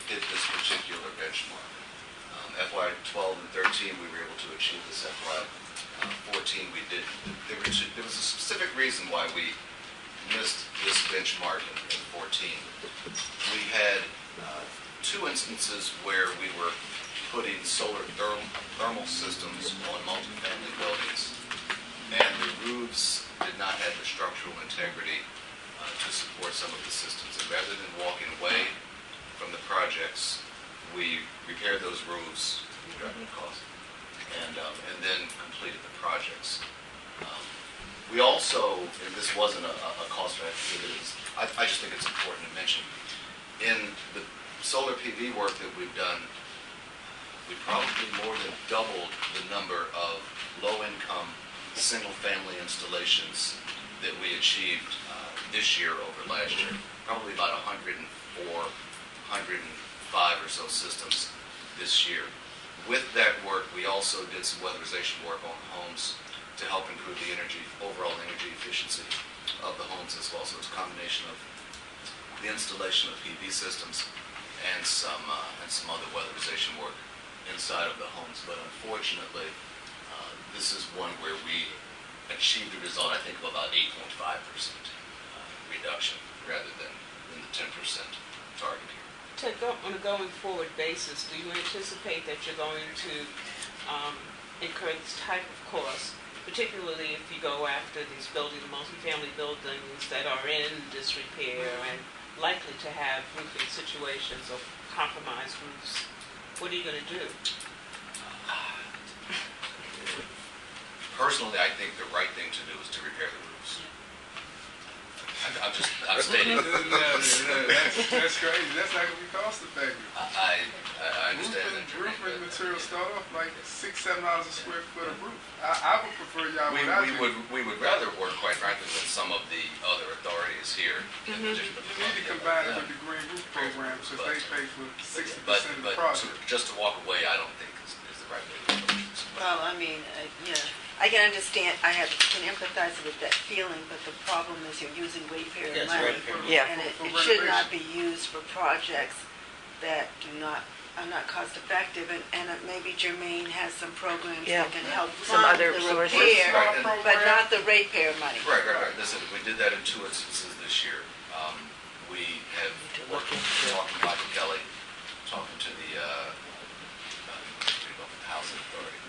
hit this particular benchmark. FY 12 and 13, we were able to achieve this. FY 14, we did. There was a specific reason why we missed this benchmark in 14. We had two instances where we were putting solar thermal systems on multifamily buildings, and the roofs did not have the structural integrity to support some of the systems. And rather than walking away from the projects, we repaired those roofs, driving the cost, and then completed the projects. We also, and this wasn't a cost factor, I just think it's important to mention, in the solar PV work that we've done, we probably more than doubled the number of low-income, single-family installations that we achieved this year over last year. Probably about 104, 105 or so systems this year. With that work, we also did some weatherization work on homes to help improve the overall energy efficiency of the homes as well. So it's a combination of the installation of PV systems and some other weatherization work inside of the homes. But unfortunately, this is one where we achieved a result, I think, of about 8.5% reduction rather than the 10% target here. On a going forward basis, do you anticipate that you're going to incur this type of cost, particularly if you go after these multifamily buildings that are in disrepair and likely to have roofing situations or compromised roofs? What are you going to do? Personally, I think the right thing to do is to repair the roofs. I'm stating. That's crazy. That's not going to be cost effective. I understand that. Roofing materials start off like $6-7 a square foot of roof. I would prefer y'all we would rather work, quite frankly, with some of the other authorities here. You need to combine it with the green roof program, so they pay for 60% of the project. Just to walk away, I don't think is the right way to do it. Well, I mean, I can understand, can empathize with that feeling, but the problem is you're using ratepayer money, and it should not be used for projects that are not cost effective, and maybe Jermaine has some programs that can help some fund other the sources. repair, but not the ratepayer money. Right. Listen, we did that in 2 instances this year. We have worked with talking to Michael Kelly, talking to the Housing Authority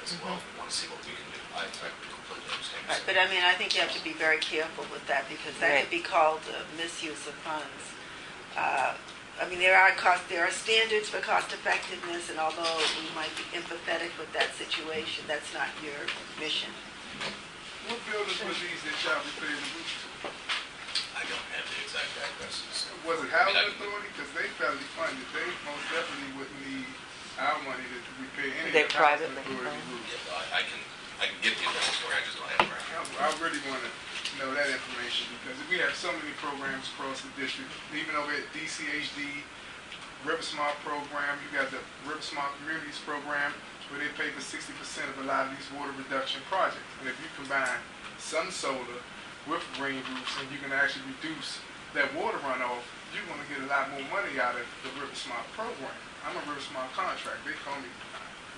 as well. We want to see what we can do. I completely understand. Right, but I mean, I think you have to be very careful with that, because that could be called misuse of funds. I mean, there are standards for cost effectiveness, and although we might be empathetic with that situation, that's not your mission. What buildings were these that y'all repaired the roofs to? I don't have the exact addresses. Was it Housing Authority? Because they federally funded. They most definitely wouldn't need our money to repair any They're of the Housing privately Authority funded. roofs. I can give you that story. I just don't have it right now. I really want to know that information, because we have so many programs across the district. Even over at DCHD, River Smart program, you got the River Smart Communities program, where they pay for 60% of a lot of these water reduction projects. And if you combine some solar with green roofs, and you can actually reduce that water runoff, you're going to get a lot more money out of the River Smart program. I'm a River Smart contract. They call me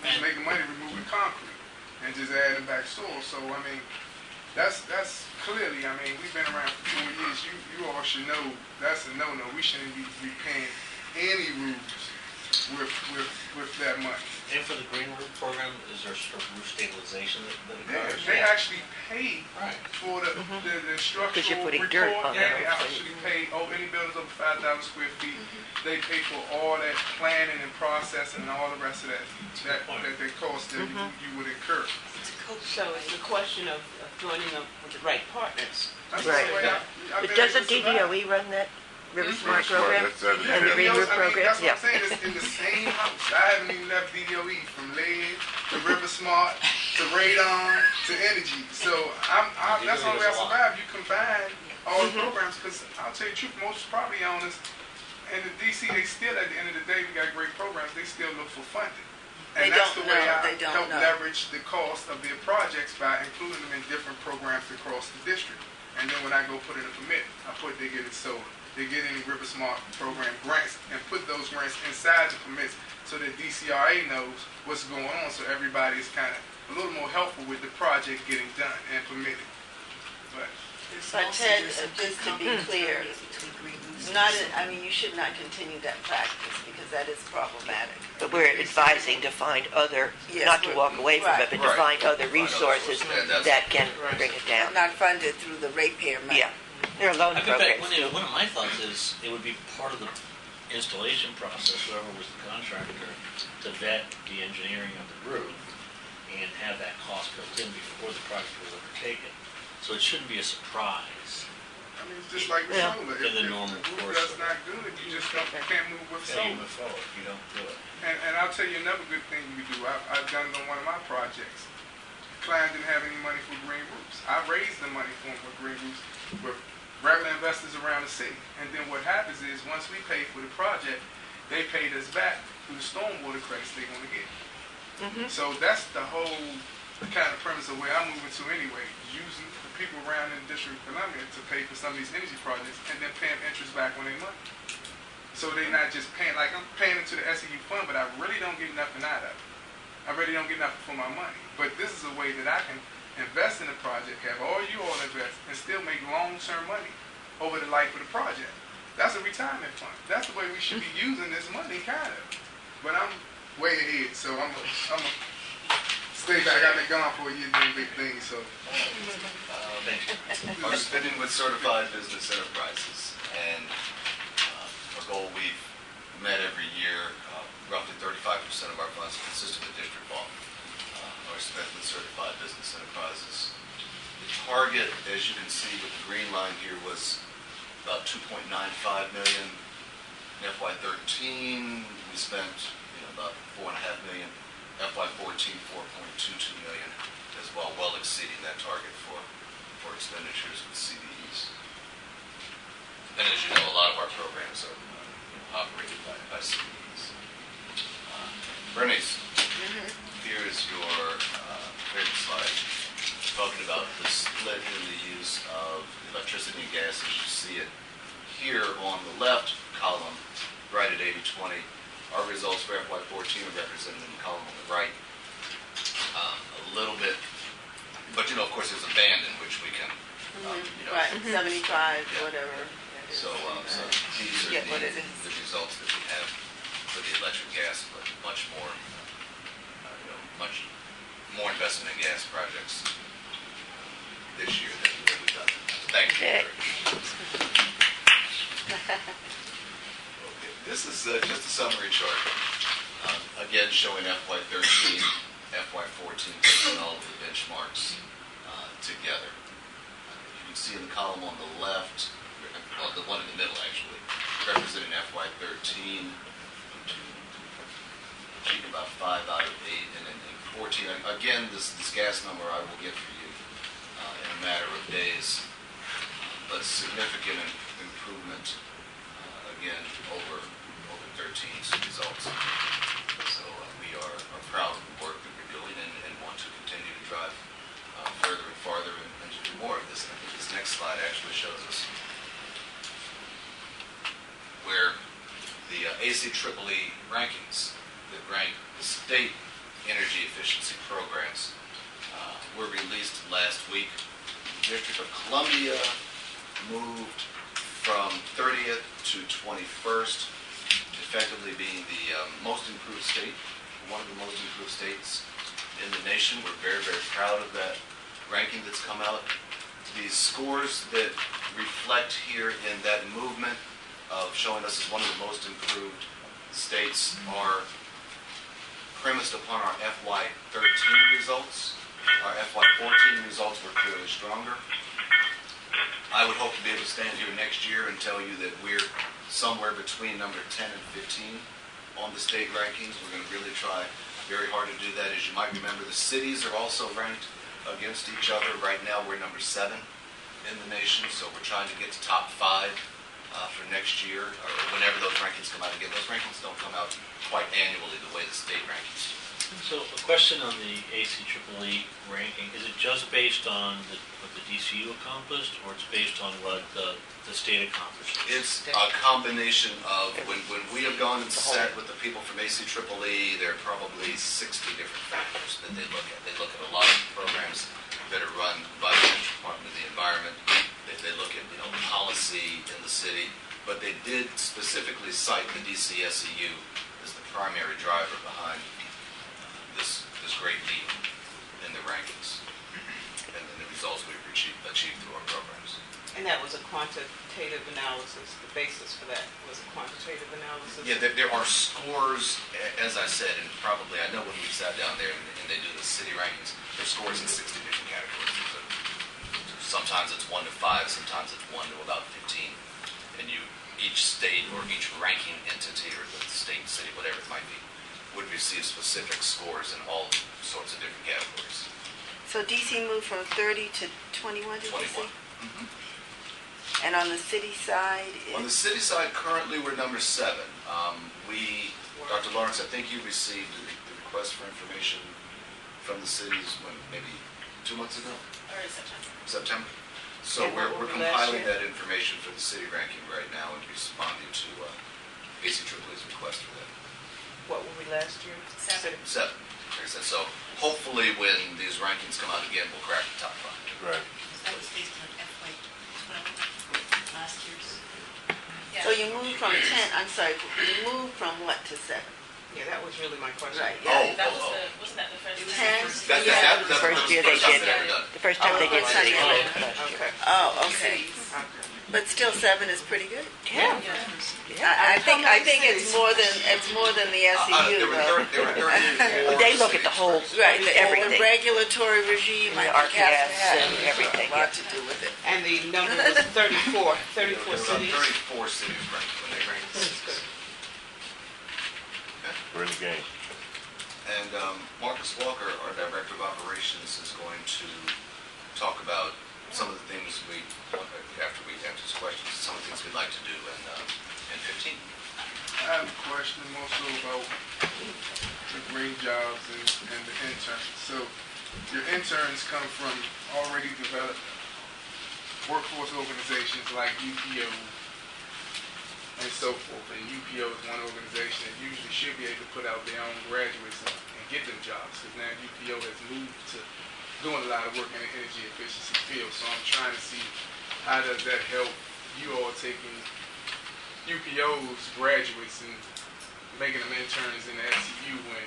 just making money removing concrete and just adding back soil. So I mean, that's clearly, I mean, we've been around for 4 years. You all should know that's a no-no. We shouldn't be repaying any roofs with that money. And for the green roof program, is there roof stabilization that occurs? They actually pay for the structural Because you're putting report. dirt on Yeah, that. they actually pay, any buildings over 5,000 square feet, they pay for all that planning and processing and all the rest of that cost that you would incur. So it's a question of joining up with the right partners. That's Right. the way But doesn't DDOE run that River Smart program? And the green roof program? That's what I'm saying. It's in the same house. I haven't even left DDOE, from Lane to River Smart to Radon to Energy. So that's the only way I survive. You combine all the programs, because I'll tell you the truth, most property owners and the DC, they still, at the end of the day, we got great programs, they still look for funding. And that's the way I help leverage the cost of their projects by including them in different programs across the district. And then when I go put in a permit, they get it sold. they get any River Smart program grants and put those grants inside the permits so that DCRA knows what's going on, so everybody is kind of a little more helpful with the project getting done and permitted. But But Ted, just to be clear, you should not continue that practice because that is problematic. But we're advising to find other, Yes, not to we're- walk away from it, but to Right. find other resources that can bring it down. Not funded through the ratepayer money. Yeah, there are loan I think that programs too. one of my thoughts is it would be part of the installation process, whoever was the contractor, to vet the engineering of the roof and have that cost built in before the project was undertaken. So it shouldn't be a surprise. I mean, it's just like with Yeah. solar. In the If normal the roof course does of not good, you just can't move with Yeah, solar. you move forward, you don't do it. And I'll tell you another good thing you do. I've done it on one of my projects. The client didn't have any money for green roofs. I raised the money for him for green roofs with regular investors around the city. And then what happens is once we pay for the project, they paid us back through the stormwater credits they're going to get. So that's the whole kind of premise of where I'm moving to anyway, using the people around in the District of Columbia to pay for some of these energy projects and then paying interest back on their money. So they're not just paying, like I'm paying into the SEU fund, but I really don't get nothing out of it. I really don't get nothing for my money. But this is a way that I can invest in a project, have all you all invest, and still make long-term money over the life of the project. That's a retirement fund. That's the way we should be using this money, kind of. But I'm way ahead, so I'm a stay back. I've been gone for a year doing big things, so. Our spending with certified business enterprises, and a goal we've met every year, roughly 35% of our funds consistent with district law are spent with certified business enterprises. The target, as you can see with the green line here, was about $2.95 million. In FY13, we spent about $4.5 million. FY14, $4.22 million as well exceeding that target for expenditures with CDEs. And as you know, a lot of our programs are operated by CDEs. Bernice, here is your favorite slide, talking about the split in the use of electricity and gas as you see it here on the left column, right at 80-20. Our results for FY14 are represented in the column on the right. A little bit, but of course there's a band in which we can, Right, 75, whatever. So these are the results that we have for the electric gas, but much more, much more investment in gas projects this year than we've done. Thank you. Okay, this is just a summary chart. Again, showing FY13, FY14, taking all of the benchmarks together. You can see in the column on the left, well, the one in the middle actually, representing FY13, achieving about 5 out of 8, and then in 14, again, this gas number I will get for you in a matter of days, but significant improvement, again, over 13's results. So we are proud of the work that we're doing and want to continue to drive further and farther and to do more of this. And I think this next slide actually shows us where the ACEEE rankings that rank the state energy efficiency programs were released last week. The District of Columbia moved from 30th to 21st, effectively being the most improved state, one of the most improved states in the nation. We're very, very proud of that ranking that's come out. These scores that reflect here in that movement of showing us as one of the most improved states are premised upon our FY13 results. Our FY14 results were clearly stronger. I would hope to be able to stand here next year and tell you that we're somewhere between number 10 and 15 on the state rankings. We're going to really try very hard to do that. As you might remember, the cities are also ranked against each other. Right now we're number 7 in the nation, so we're trying to get to top 5 for next year, or whenever those rankings come out again. Those rankings don't come out quite annually the way the state rankings do. So a question on the ACEEE ranking, is it just based on what the DCU accomplished, or it's based on what the state accomplished? It's a combination of, when we have gone and sat with the people from ACEEE, there are probably 60 different factors that they look at. They look at a lot of programs that are run by the Department of the Environment. They look at, policy in the city, but they did specifically cite the DCSEU as the primary driver behind this great lead in the rankings and the results we've achieved through our programs. And that was a quantitative analysis. The basis for that was a quantitative analysis? Yeah, there are scores, as I said, and probably, I know when we sat down there and they do the city rankings, there's scores in 60 different categories. So sometimes it's 1 to 5, sometimes it's 1 to about 15. And each state or each ranking entity or the state, city, whatever it might be, would receive specific scores in all sorts of different categories. So DC moved from 30 to 21, did you 21. say? Mm-hmm. And on the city side? On the city side, currently we're number 7. Dr. Lawrence, I think you received the request for information from the cities maybe 2 months ago? Early September. September. So And we're what were we compiling last year? that information for the city ranking right now and responding to ACEE's request for that. What were we last year? 7. 7. Like I said, so hopefully when these rankings come out again, we'll crack the top 5. Right. That was based on FY 12, last year's. Yeah. So you moved from 10, I'm sorry, you moved from what to 7? Yeah, that was really my question. Right, Oh, That was wasn't that the first? It was 10? That's The first year they time did, they've ever done. the first time they did Oh, city. okay. last year. Okay. Oh, okay. But still 7 is pretty good. Yeah. I think it's more than the SEU though. They look at the whole, Right, the everything. regulatory regime, I The think has to RPS have and everything, a lot to do with it. And the number was 34 There were about cities? 34 cities ranked when they ranked the That's good. cities. We're in the game. And Marcus Walker, our Director of Operations, is going to talk about some of the things after we answer his questions, some of the things we'd like to do in 15. I have a question also about the green jobs and the interns. So your interns come from already developed workforce organizations like UPO and so forth. And UPO is one organization that usually should be able to put out their own graduates and get them jobs. Because now UPO has moved to doing a lot of work in the energy efficiency field. So I'm trying to see how does that help you all taking UPO's graduates and making them interns in the SEU when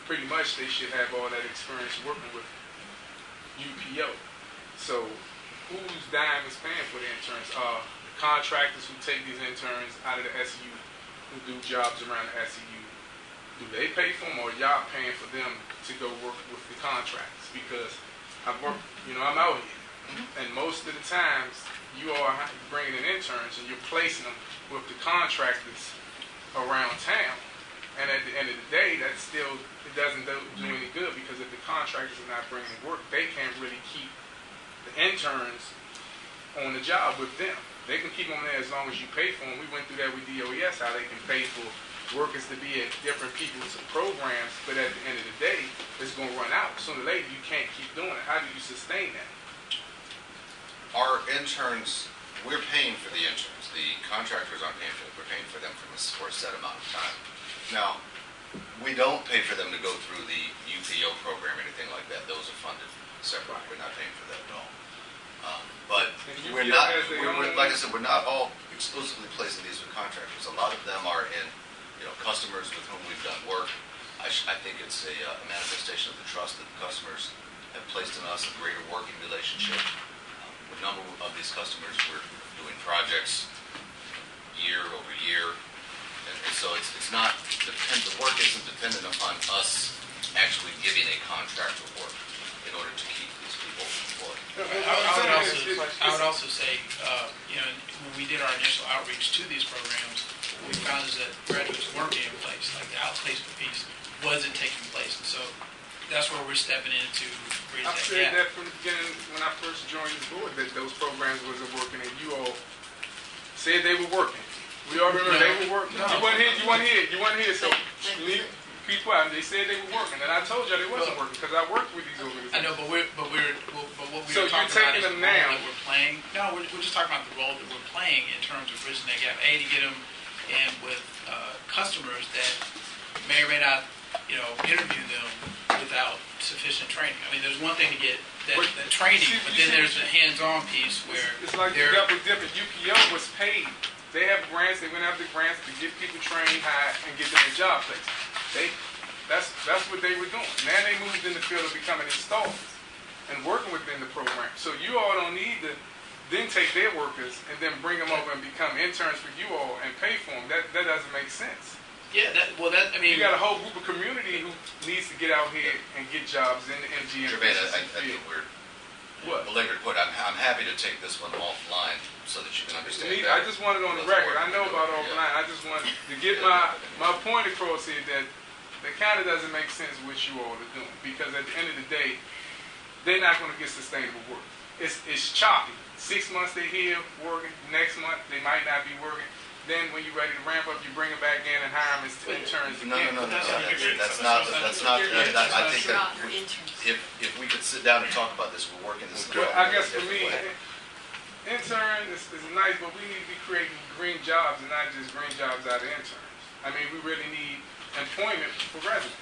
pretty much they should have all that experience working with UPO. So whose dime is paying for the interns? The contractors who take these interns out of the SEU who do jobs around the SEU. Do they pay for them or y'all paying for them to go work with the contractors? Because I've worked, I'm out here. And most of the times you are bringing in interns and you're placing them with the contractors around town. And at the end of the day, it doesn't do any good because if the contractors are not bringing work, they can't really keep the interns on the job with them. They can keep them there as long as you pay for them. We went through that with DOES, how they can pay for workers to be at different people's programs, but at the end of the day, it's going to run out. Sooner or later, you can't keep doing it. How do you sustain that? Our interns, we're paying for the interns. The contractors aren't paying for them. We're paying for them for a set amount of time. Now, we don't pay for them to go through the UPO program or anything like that. Those are funded separately. We're not paying for that at all. But we're not, like I said, we're not all exclusively placing these with contractors. A lot of them are in, customers with whom we've done work. I think it's a manifestation of the trust that the customers have placed in us, a greater working relationship. A number of these customers, we're doing projects year over year. And so it's not dependent, the work isn't dependent upon us actually giving a contract of work in order to keep these people employed. I would also say, when we did our initial outreach to these programs, what we found is that graduates weren't being placed, like the outplacement piece wasn't taking place. And so that's where we're stepping in to bridge I've that said gap. that from the beginning when I first joined the board, that those programs wasn't working, and you all said they were working. We all remember they were working. No. You weren't here. So people out, and they said they were working, and I told you they wasn't working, because I worked with these organizations. I know, but what we So were you're talking about taking is the them role now. that we're playing. No, we're just talking about the role that we're playing in terms of bridging that gap. A, to get them in with customers that may or may not, interview them without sufficient training. I mean, there's one thing to get that training, but then there's the hands-on piece where It's like the they're double dip. UPO was paid. They have grants. They went after grants to get people trained high and get them in job places. That's what they were doing. Now they moved in the field of becoming installers and working within the program. So you all don't need to then take their workers and then bring them over and become interns for you all and pay for them. That doesn't make sense. Yeah, You got a whole group of community who needs to get out here and get jobs in the MG and Jermaine, business I think field. we're What? belabored point. I'm happy to take this one offline so that you can understand I better. just want it on the record. I know about offline. I just want to get my point across here that kind of doesn't make sense what you all are doing, because at the end of the day, they're not going to get sustainable work. It's choppy. 6 months they're here working. Next month they might not be working. Then when you're ready to ramp up, you bring them back in and hire them as interns No, again. that's not. I think that Your interns. if we could sit down and talk about this, we're working this. Well, I guess for me, intern is nice, but we need to be creating green jobs and not just green jobs out of interns. I mean, we really need employment for residents.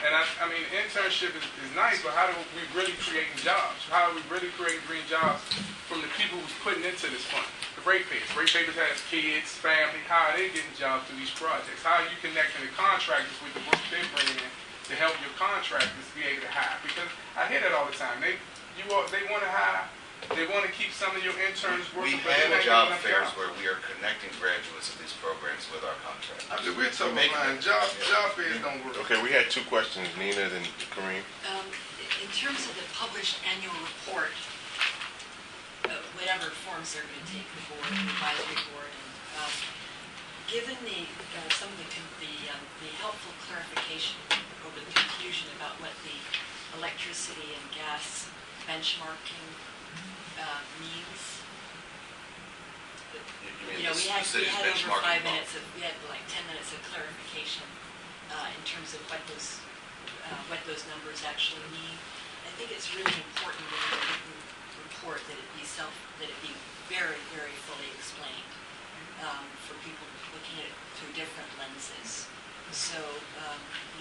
And I mean, internship is nice, but how do we really creating jobs? How are we really creating green jobs from the people who's putting into this fund? The ratepayers. Ratepayers has kids, family. How are they getting jobs through these projects? How are you connecting the contractors with the work they're bringing in to help your contractors be able to hire? Because I hear that all the time. They want to hire. They want to keep some of your interns working. We have job fairs where we are connecting graduates of these programs with our contractors. We're talking about job fairs don't work. Okay, we had two questions, Nina and Kareem. In terms of the published annual report, whatever forms they're going to take, the board, the advisory board, and given some of the helpful clarification over the confusion about what the electricity and gas benchmarking means. We had over 5 minutes we had like 10 minutes of clarification in terms of what those numbers actually mean. I think it's really important in the written report that it be very, very fully explained for people looking at it through different lenses. So,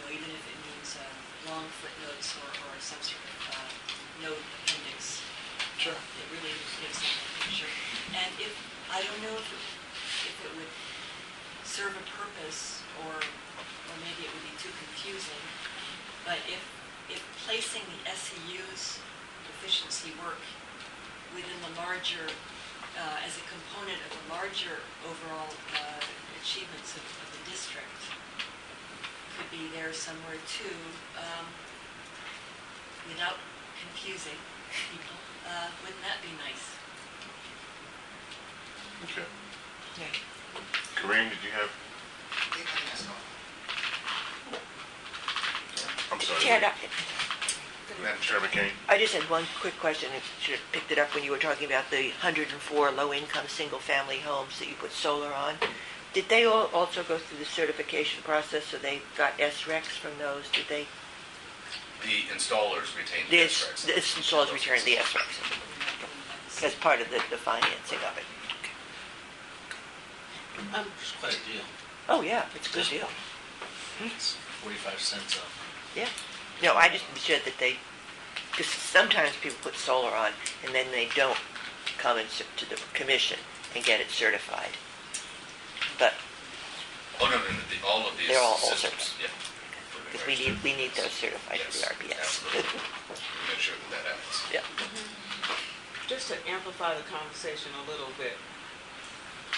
even if it means long footnotes or some sort of note appendix, Sure. it really gives them a picture. And I don't know if it would serve a purpose or maybe it would be too confusing, but if placing the SEU's efficiency work within the larger, as a component of the larger overall achievements of the district could be there somewhere too, without confusing people. Wouldn't that be nice? Okay. Kareem, did you have? I'm sorry. Chad, Madam Chairman Kane? I just had one quick question. I should have picked it up when you were talking about the 104 low-income single-family homes that you put solar on. Did they all also go through the certification process, so they got SRECs from those? Did they? The installers retain The the SRECs. installers returned the SRECs as part of the financing of it. It's quite a deal. Oh, yeah, it's a good deal. It's 45 cents up. Yeah. No, I just said that because sometimes people put solar on and then they don't come to the commission and get it certified. But Oh, no, all of these they're all systems, yeah. because we need those certified for the RPS. Absolutely. We'll make sure that happens. Yeah. Just to amplify the conversation a little bit,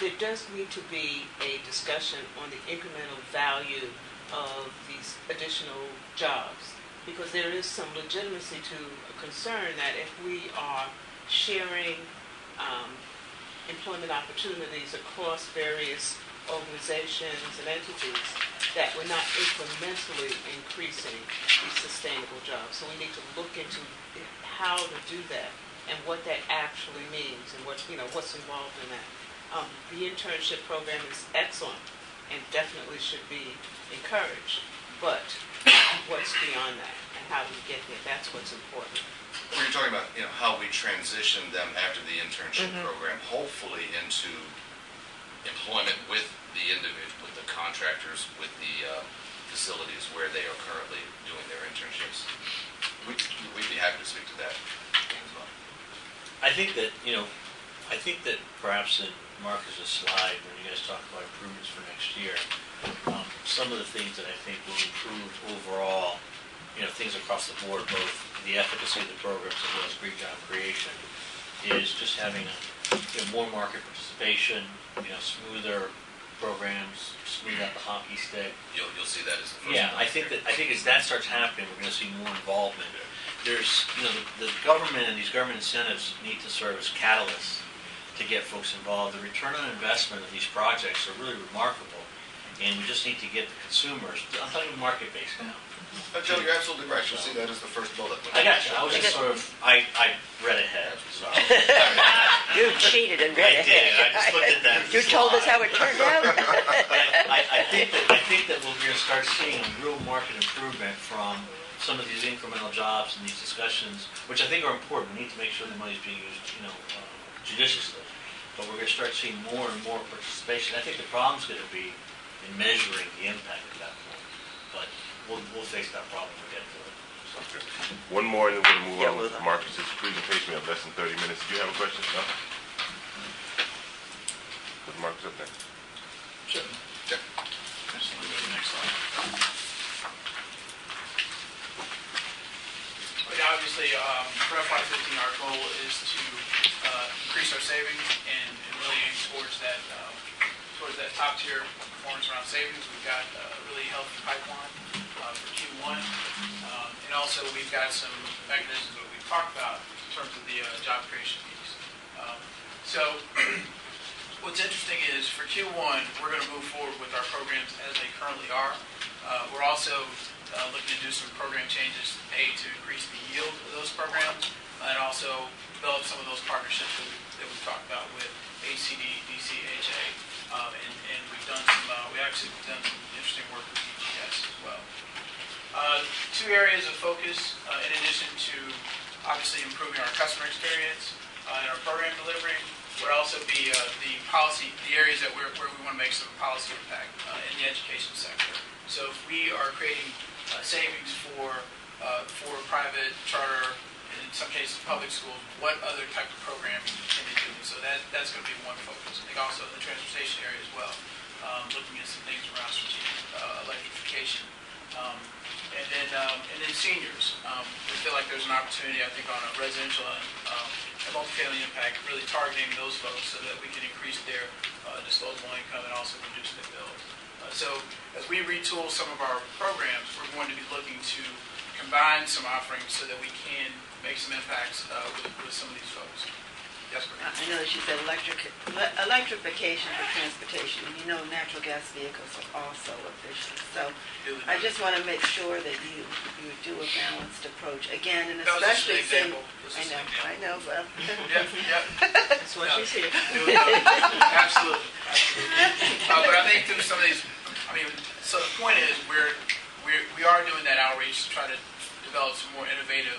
there does need to be a discussion on the incremental value of these additional jobs, because there is some legitimacy to a concern that if we are sharing employment opportunities across various organizations and entities, that we're not incrementally increasing these sustainable jobs. So we need to look into how to do that and what that actually means and what's involved in that. The internship program is excellent and definitely should be encouraged. but what's beyond that, and how do we get there? That's what's important. We're talking about, how we transition them after the internship program, hopefully into employment with the individual, with the contractors, with the facilities where they are currently doing their internships. We'd be happy to speak to that as well. I think that perhaps in Marcus's slide, when you guys talk about improvements for next year, some of the things that I think will improve overall, things across the board, both the efficacy of the programs as well as green job creation, is just having more market participation, smoother programs, smooth out the hockey stick. You'll see that as the first. Yeah, I think as that starts happening, we're going to see more involvement. There's, the government and these government incentives need to serve as catalysts to get folks involved. The return on investment of these projects are really remarkable, and we just need to get the consumers. I'm talking market-based now. Joe, you're absolutely right. You'll see that as the first bullet. I got you. I was just I read ahead. So. You cheated and read ahead. I just looked at that. You told us how it turned out. I think that we're going to start seeing a real market improvement from some of these incremental jobs and these discussions, which I think are important. We need to make sure the money's being used, judiciously. But we're going to start seeing more and more participation. I think the problem's going to be in measuring the impact at that point. But we'll face that problem when we get to it. Okay. One more, and then we're going to move on with Marcus's presentation. We have less than 30 minutes. Do you have a question? No? Put Marcus up there. Sure. Yeah. Just want to go to the next slide. Obviously, for FY15, our goal is to increase our savings and really aim towards that top tier performance around savings. We've got a really healthy pipeline for Q1, and also we've got some mechanisms that we've talked about in terms of the job creation piece. So what's interesting is for Q1, we're going to move forward with our programs as they currently are. We're also looking to do some program changes, to increase the yield of those programs, and also develop some of those partnerships that we've talked about with ACD, DCHA, and we've done some interesting work with DGS as well. Two areas of focus, in addition to obviously improving our customer experience and our program delivery, would also be the areas where we want to make some policy impact in the education sector. So if we are creating savings for private, charter, and in some cases public schools, what other type of programs can they do? So that's going to be one focus. I think also in the transportation area as well, looking at some things around strategic electrification. And then seniors. We feel like there's an opportunity, I think, on a residential and multifamily impact, really targeting those folks so that we can increase their disposable income and also reduce their bills. So as we retool some of our programs, we're going to be looking to combine some offerings so that we can make some impacts with some of these folks. Yes, ma'am. I know that she said electrification for transportation, and natural gas vehicles are also efficient. So I just want to make sure that you do a balanced approach again, and especially since I know, well. That's what she's here. Absolutely. But I think through some of these, so the point is we are doing that outreach to try to develop some more innovative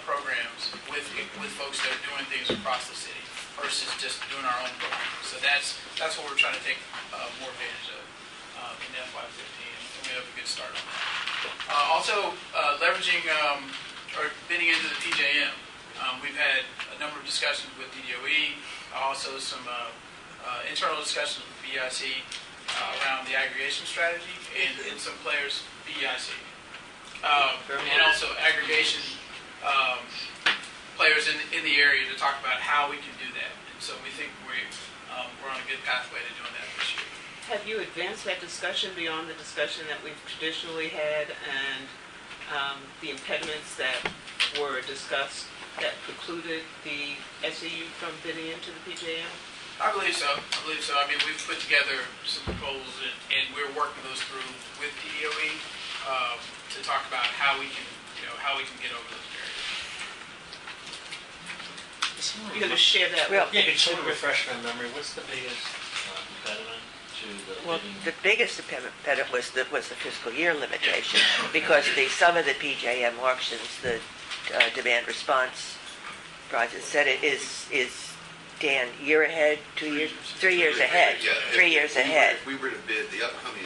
programs with folks that are doing things across the city versus just doing our own programs. So that's what we're trying to take more advantage of in FY15, and we have a good start on that. Also, leveraging or bidding into the PJM. We've had a number of discussions with DOE, also some internal discussions with BIC around the aggregation strategy and some players, BEIC. And also aggregation players in the area to talk about how we can do that. And so we think we're on a good pathway to doing that this year. Have you advanced that discussion beyond the discussion that we've traditionally had and the impediments that were discussed that precluded the SEU from bidding into the PJM? I believe so. We've put together some proposals and we're working those through with DOE to talk about how we can get over those barriers. You're going to share that? Yeah, can someone refresh my memory? What's the biggest impediment? to the Well, bidding? the biggest impediment was the fiscal year limitation, because some of the PJM auctions, the demand response project said it is, Dan, year ahead, 2 years, 3 years ahead, Yeah, 3 years ahead. If we were to bid, the upcoming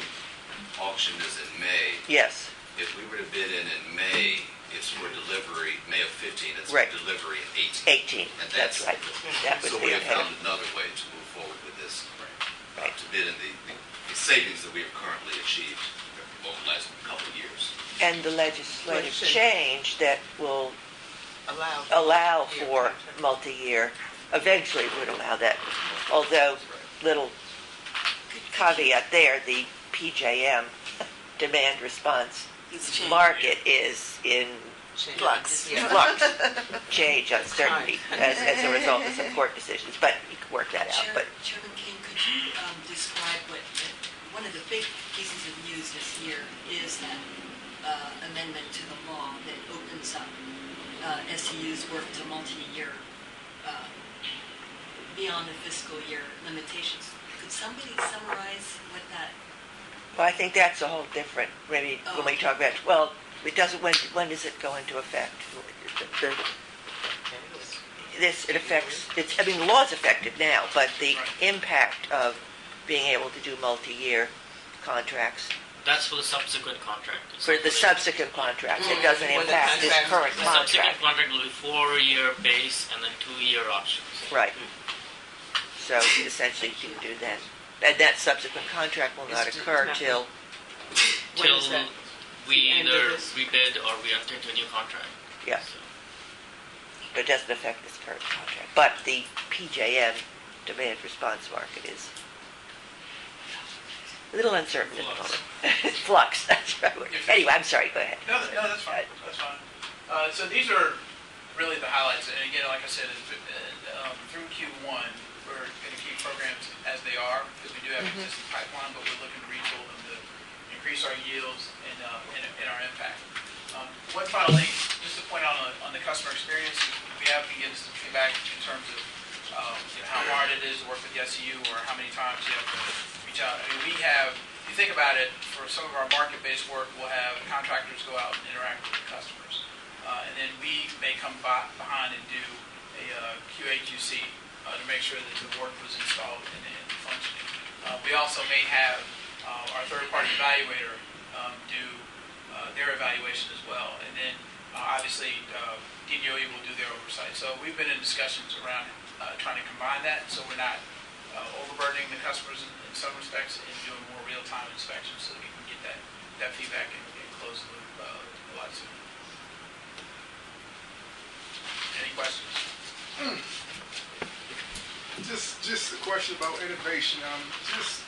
auction is in May. Yes, If we were to bid in May, it's for delivery, May of 15, it's for Right. delivery in 18. 18, And that's right. That was So the we have found impediment. another way to move forward with this, Right. to bid in the savings that we have currently achieved over the last couple of years. And the legislative Legislation. change that will Allow. allow year for contract. multi-year, eventually would allow that. Although, little caveat there, the PJM demand response It's changed. market is in Change. Flux. Yeah. flux, change, uncertainty, as a result of some court decisions, but you can work that out, but. Chairman King, could you describe what, one of the big pieces of news this year is that amendment to the law that opens up SEU's work to multi-year, beyond the fiscal year limitations. Could somebody summarize what that? Well, I think that's a whole different, maybe when we talk about, well, it doesn't, when does it go into effect? It affects, the law's effective now, but the impact of being able to do multi-year contracts, That's for the subsequent contract. for the subsequent contracts, it doesn't When the impact this contract- current The subsequent contract. contract will be 4-year base and then 2-year options. Right. So essentially you can do that. And that subsequent contract will not It's occur not- till, When Till is that? we The end of either this? rebid or we enter into a new contract. yeah, So, but it doesn't affect this current contract. But the PJM demand response market is a little uncertain at the moment. Flux, that's right. Anyway, I'm sorry, go ahead. No, that's fine, that's fine. So these are really the highlights, and again, like I said, through Q1, we're going to keep programs as they are, because we do have an existing pipeline, but we're looking to retool them to increase our yields and our impact. One final thing, just to point out on the customer experience, we have been getting some feedback in terms of how hard it is to work with the SEU, or how many times you have to reach out. I mean, if you think about it, for some of our market-based work, we'll have contractors go out and interact with the customers. And then we may come behind and do a QA/QC to make sure that the work was installed and functioning. We also may have our third-party evaluator do their evaluation as well. And then obviously DDOE will do their oversight. So we've been in discussions around trying to combine that, so we're not overburdening the customers in some respects, and doing more real-time inspections so that we can get that feedback and close the loop a lot sooner. Any questions? Just a question about innovation. Just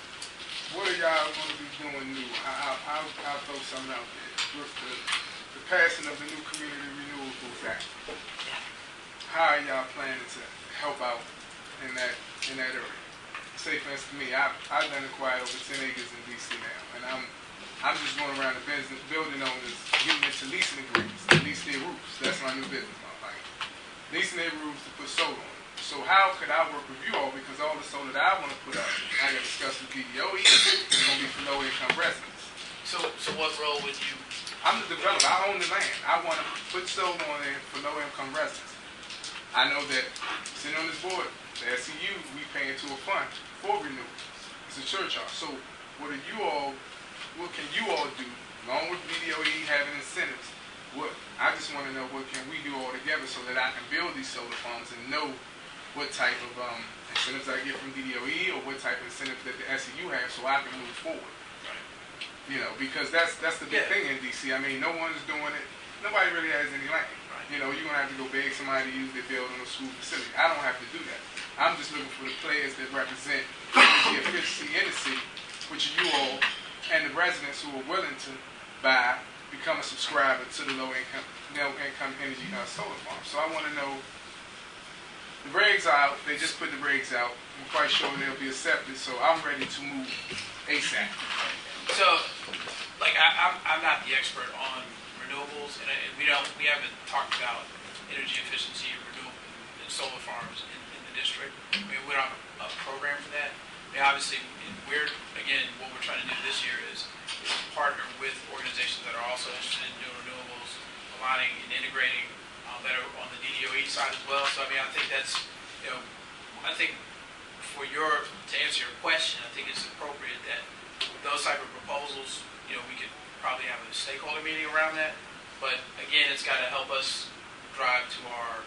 what are y'all going to be doing new? I'll throw something out there. With the passing of the new Community Renewables Act, how are y'all planning to help out in that area? Say, for instance, me, I've done acquired over 10 acres in DC now, and I'm just going around the building owners, getting into leasing agreements, to lease their roofs. That's my new business model. Like, leasing their roofs to put solar on. So how could I work with you all? Because all the solar that I want to put up, I got to discuss with DDOE, it's going to be for low-income residents. So what role would you? I'm the developer. I own the land. I want to put solar on there for low-income residents. I know that sitting on this board, the SEU, we pay into a fund for renewals. It's a surcharge. So what can you all do, along with DDOE having incentives? I just want to know what can we do all together so that I can build these solar farms and know what type of incentives I get from DDOE, or what type of incentives that the SEU has, so I can move forward. You know, because that's the big thing in DC. I mean, no one's doing it. Nobody really has any land. You know, you're going to have to go beg somebody to use their building or school facility. I don't have to do that. I'm just looking for the players that represent energy efficiency in the city, which are you all, and the residents who are willing to become a subscriber to the low-income energy solar farm. So I want to know, the regs are out. They just put the regs out. I'm quite sure they'll be accepted, so I'm ready to move ASAP. So, like, I'm not the expert on renewables, and we haven't talked about energy efficiency, renewable, and solar farms in the district. I mean, we don't have a program for that. mean, obviously, again, what we're trying to do this year is partner with organizations that are also interested in doing renewables, aligning and integrating that are on the DDOE side as well. So, I mean, I think that's, I think to answer your question, I think it's appropriate that those type of proposals, we could probably have a stakeholder meeting around that. But again, it's got to help us drive to our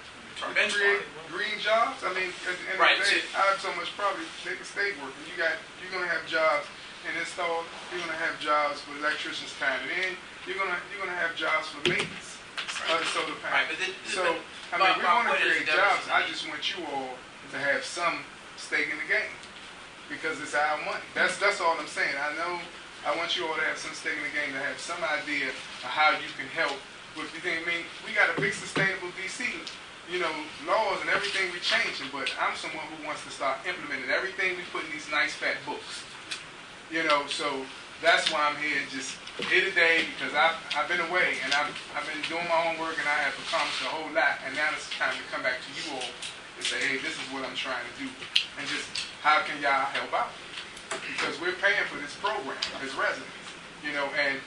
benchmark. Create green jobs. I mean, at the end Right. of the day, I have so much property. They can stay working. You're gonna have jobs in install. You're gonna have jobs for electricians tying it in. You're gonna have jobs for maintenance of the solar panels. Right, So I mean, we want to create jobs. I just want you all to have some stake in the game because it's our money. That's all I'm saying. I want you all to have some stake in the game, to have some idea of how you can help with the thing. I mean, we got a big sustainable DC, laws and everything we changing, but I'm someone who wants to start implementing everything we put in these nice fat books. So that's why I'm here today, because I've been away and I've been doing my homework and I have accomplished a whole lot, and now it's time to come back to you all and say, hey, this is what I'm trying to do, and just how can y'all help out? Because we're paying for this program as residents, and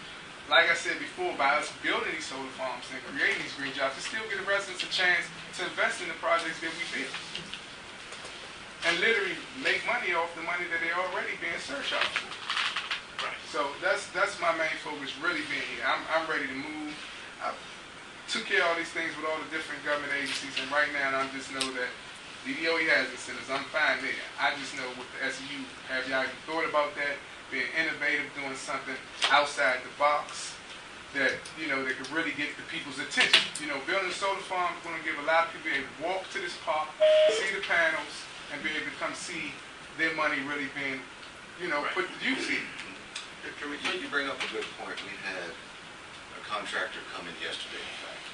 like I said before, by us building these solar farms and creating these green jobs, to still give the residents a chance to invest in the projects that we build and literally make money off the money that they're already being surcharged for. Right. So that's my main focus, really being here. I'm ready to move. I took care of all these things with all the different government agencies, and right now I just know that the DOE has incentives. I'm fine there. I just know with the SEU, have y'all even thought about that? Being innovative, doing something outside the box that, that could really get the people's attention. Building a solar farm is going to give a lot of people able to walk to this park, see the panels, and be able to come see their money really being, put to use here. You bring up a good point. We had a contractor come in yesterday, in fact,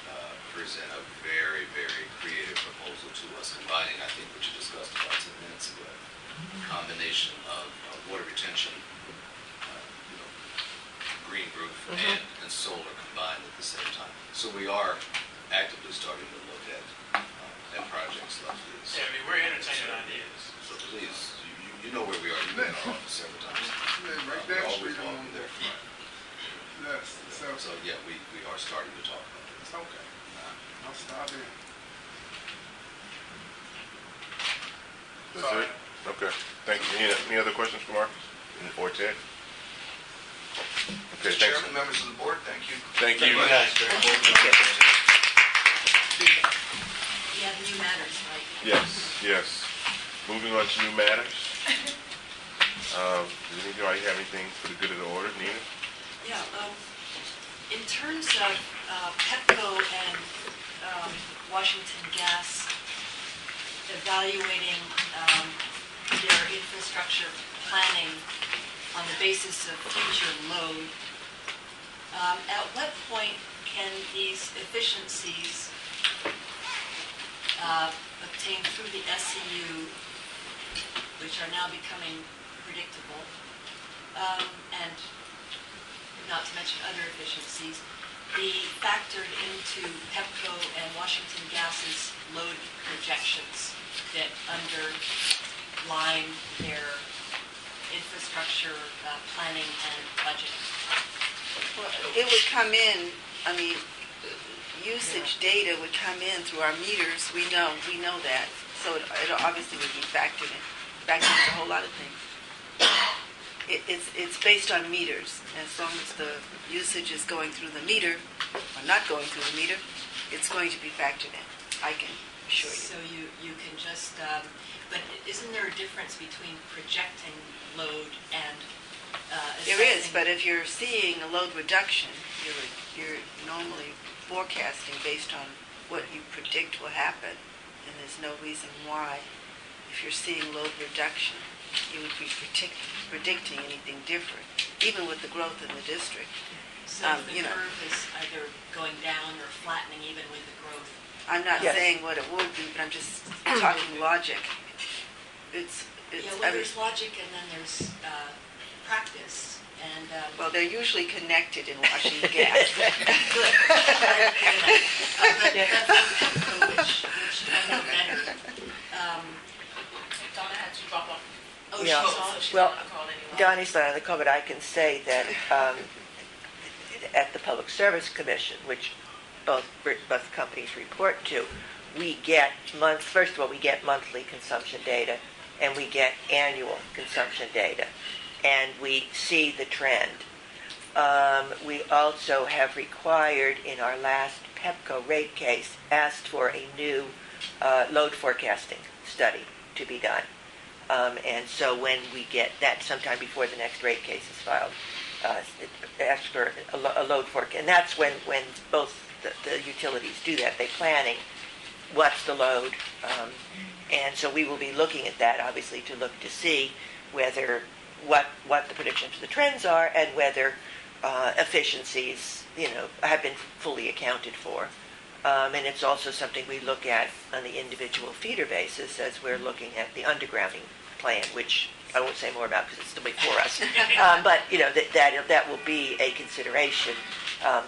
present a very, very creative proposal to us, combining, I think, what you discussed about 10 minutes ago, a combination of water retention, green roof, and solar combined at the same time. So we are actively starting to look at projects like this. Yeah, I mean, we're entertaining ideas. So please, you know where we are. You've been in our office several times. Right there, We're always street welcome there. Yes. So yeah, we are starting to talk about this. Okay. I'll stop in. That's it? Okay, thank you. Any other questions for Marcus or Ted? Okay, thanks. Chairman, members of the board, thank you. Thank you. guys very much. Yeah, the new matters, right? Yes. Moving on to new matters. Does anybody have anything for the good of the order? Nina? Yeah, in terms of PEPCO and Washington Gas evaluating their infrastructure planning on the basis of future load, at what point can these efficiencies obtained through the SEU, which are now becoming predictable, and not to mention other efficiencies, be factored into PEPCO and Washington Gas's load projections that underline their infrastructure planning and budgeting? Well, it would come in, usage data would come in through our meters. We know that. So it obviously would be factored into a whole lot of things. It's based on meters. As long as the usage is going through the meter, or not going through the meter, it's going to be factored in. I can assure you. So you can just, but isn't there a difference between projecting load and There is, but if you're seeing a load reduction, you're normally forecasting based on what you predict will happen, and there's no reason why, if you're seeing load reduction, you would be predicting anything different, even with the growth in the district. So the curve is either going down or flattening even with the growth? I'm not saying what it would be, but I'm just talking logic. There's logic and then there's practice. And well, they're usually connected in Washington Gas. Good. But PEPCO, which I know better, Donna had to drop off. Oh, Yeah. sure. So she's Well, not called anymore. Donnie's not on the call, but I can say that at the Public Service Commission, which both companies report to, we get first of all, we get monthly consumption data, and we get annual consumption data, and we see the trend. We also have required in our last PEPCO rate case, asked for a new load forecasting study to be done. And so when we get that sometime before the next rate case is filed, it asks for a load forecast. And that's when both the utilities do that. They're planning what's the load. And so we will be looking at that, obviously, to look to see whether what the predictions of the trends are and whether efficiencies, have been fully accounted for. And it's also something we look at on the individual feeder basis as we're looking at the undergrounding plan, which I won't say more about because it's still before us. But that will be a consideration.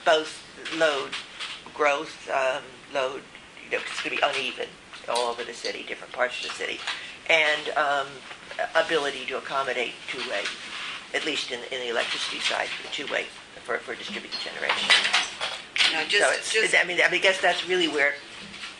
Both load growth, load, it's going to be uneven all over the city, different parts of the city, and ability to accommodate two-way, at least in the electricity side, two-way for distributed generation. I guess that's really where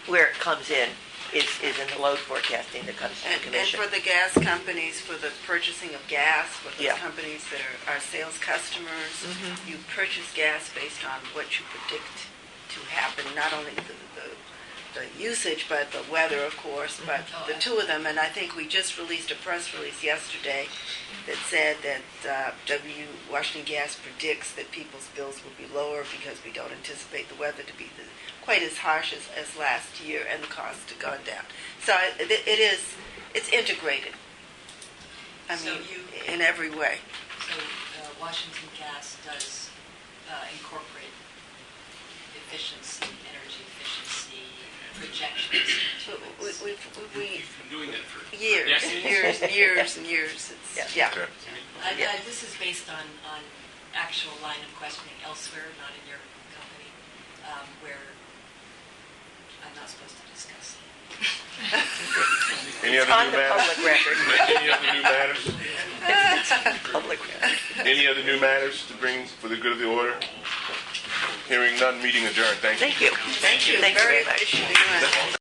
it comes in, is in the load forecasting that comes to the commission. And for the gas companies, for the purchasing of gas, for those Yeah. companies that are sales customers, you purchase gas based on what you predict to happen, not only the usage, but the weather, of course, but the two of them. And I think we just released a press release yesterday that said that Washington Gas predicts that people's bills will be lower because we don't anticipate the weather to be quite as harsh as last year, and the cost to go down. So it's integrated. In every way. So Washington Gas does incorporate efficiency, energy efficiency projections. We've been doing that for years decades. and years and years and years. This is based on actual line of questioning elsewhere, not in your company, where I'm not supposed to discuss. Any other On new the matters? public record. Any other new matters? It's public record. Any other new matters to bring for the good of the order? Hearing none, meeting adjourned. Thank you. Thank you. Thank you very much. Very efficient.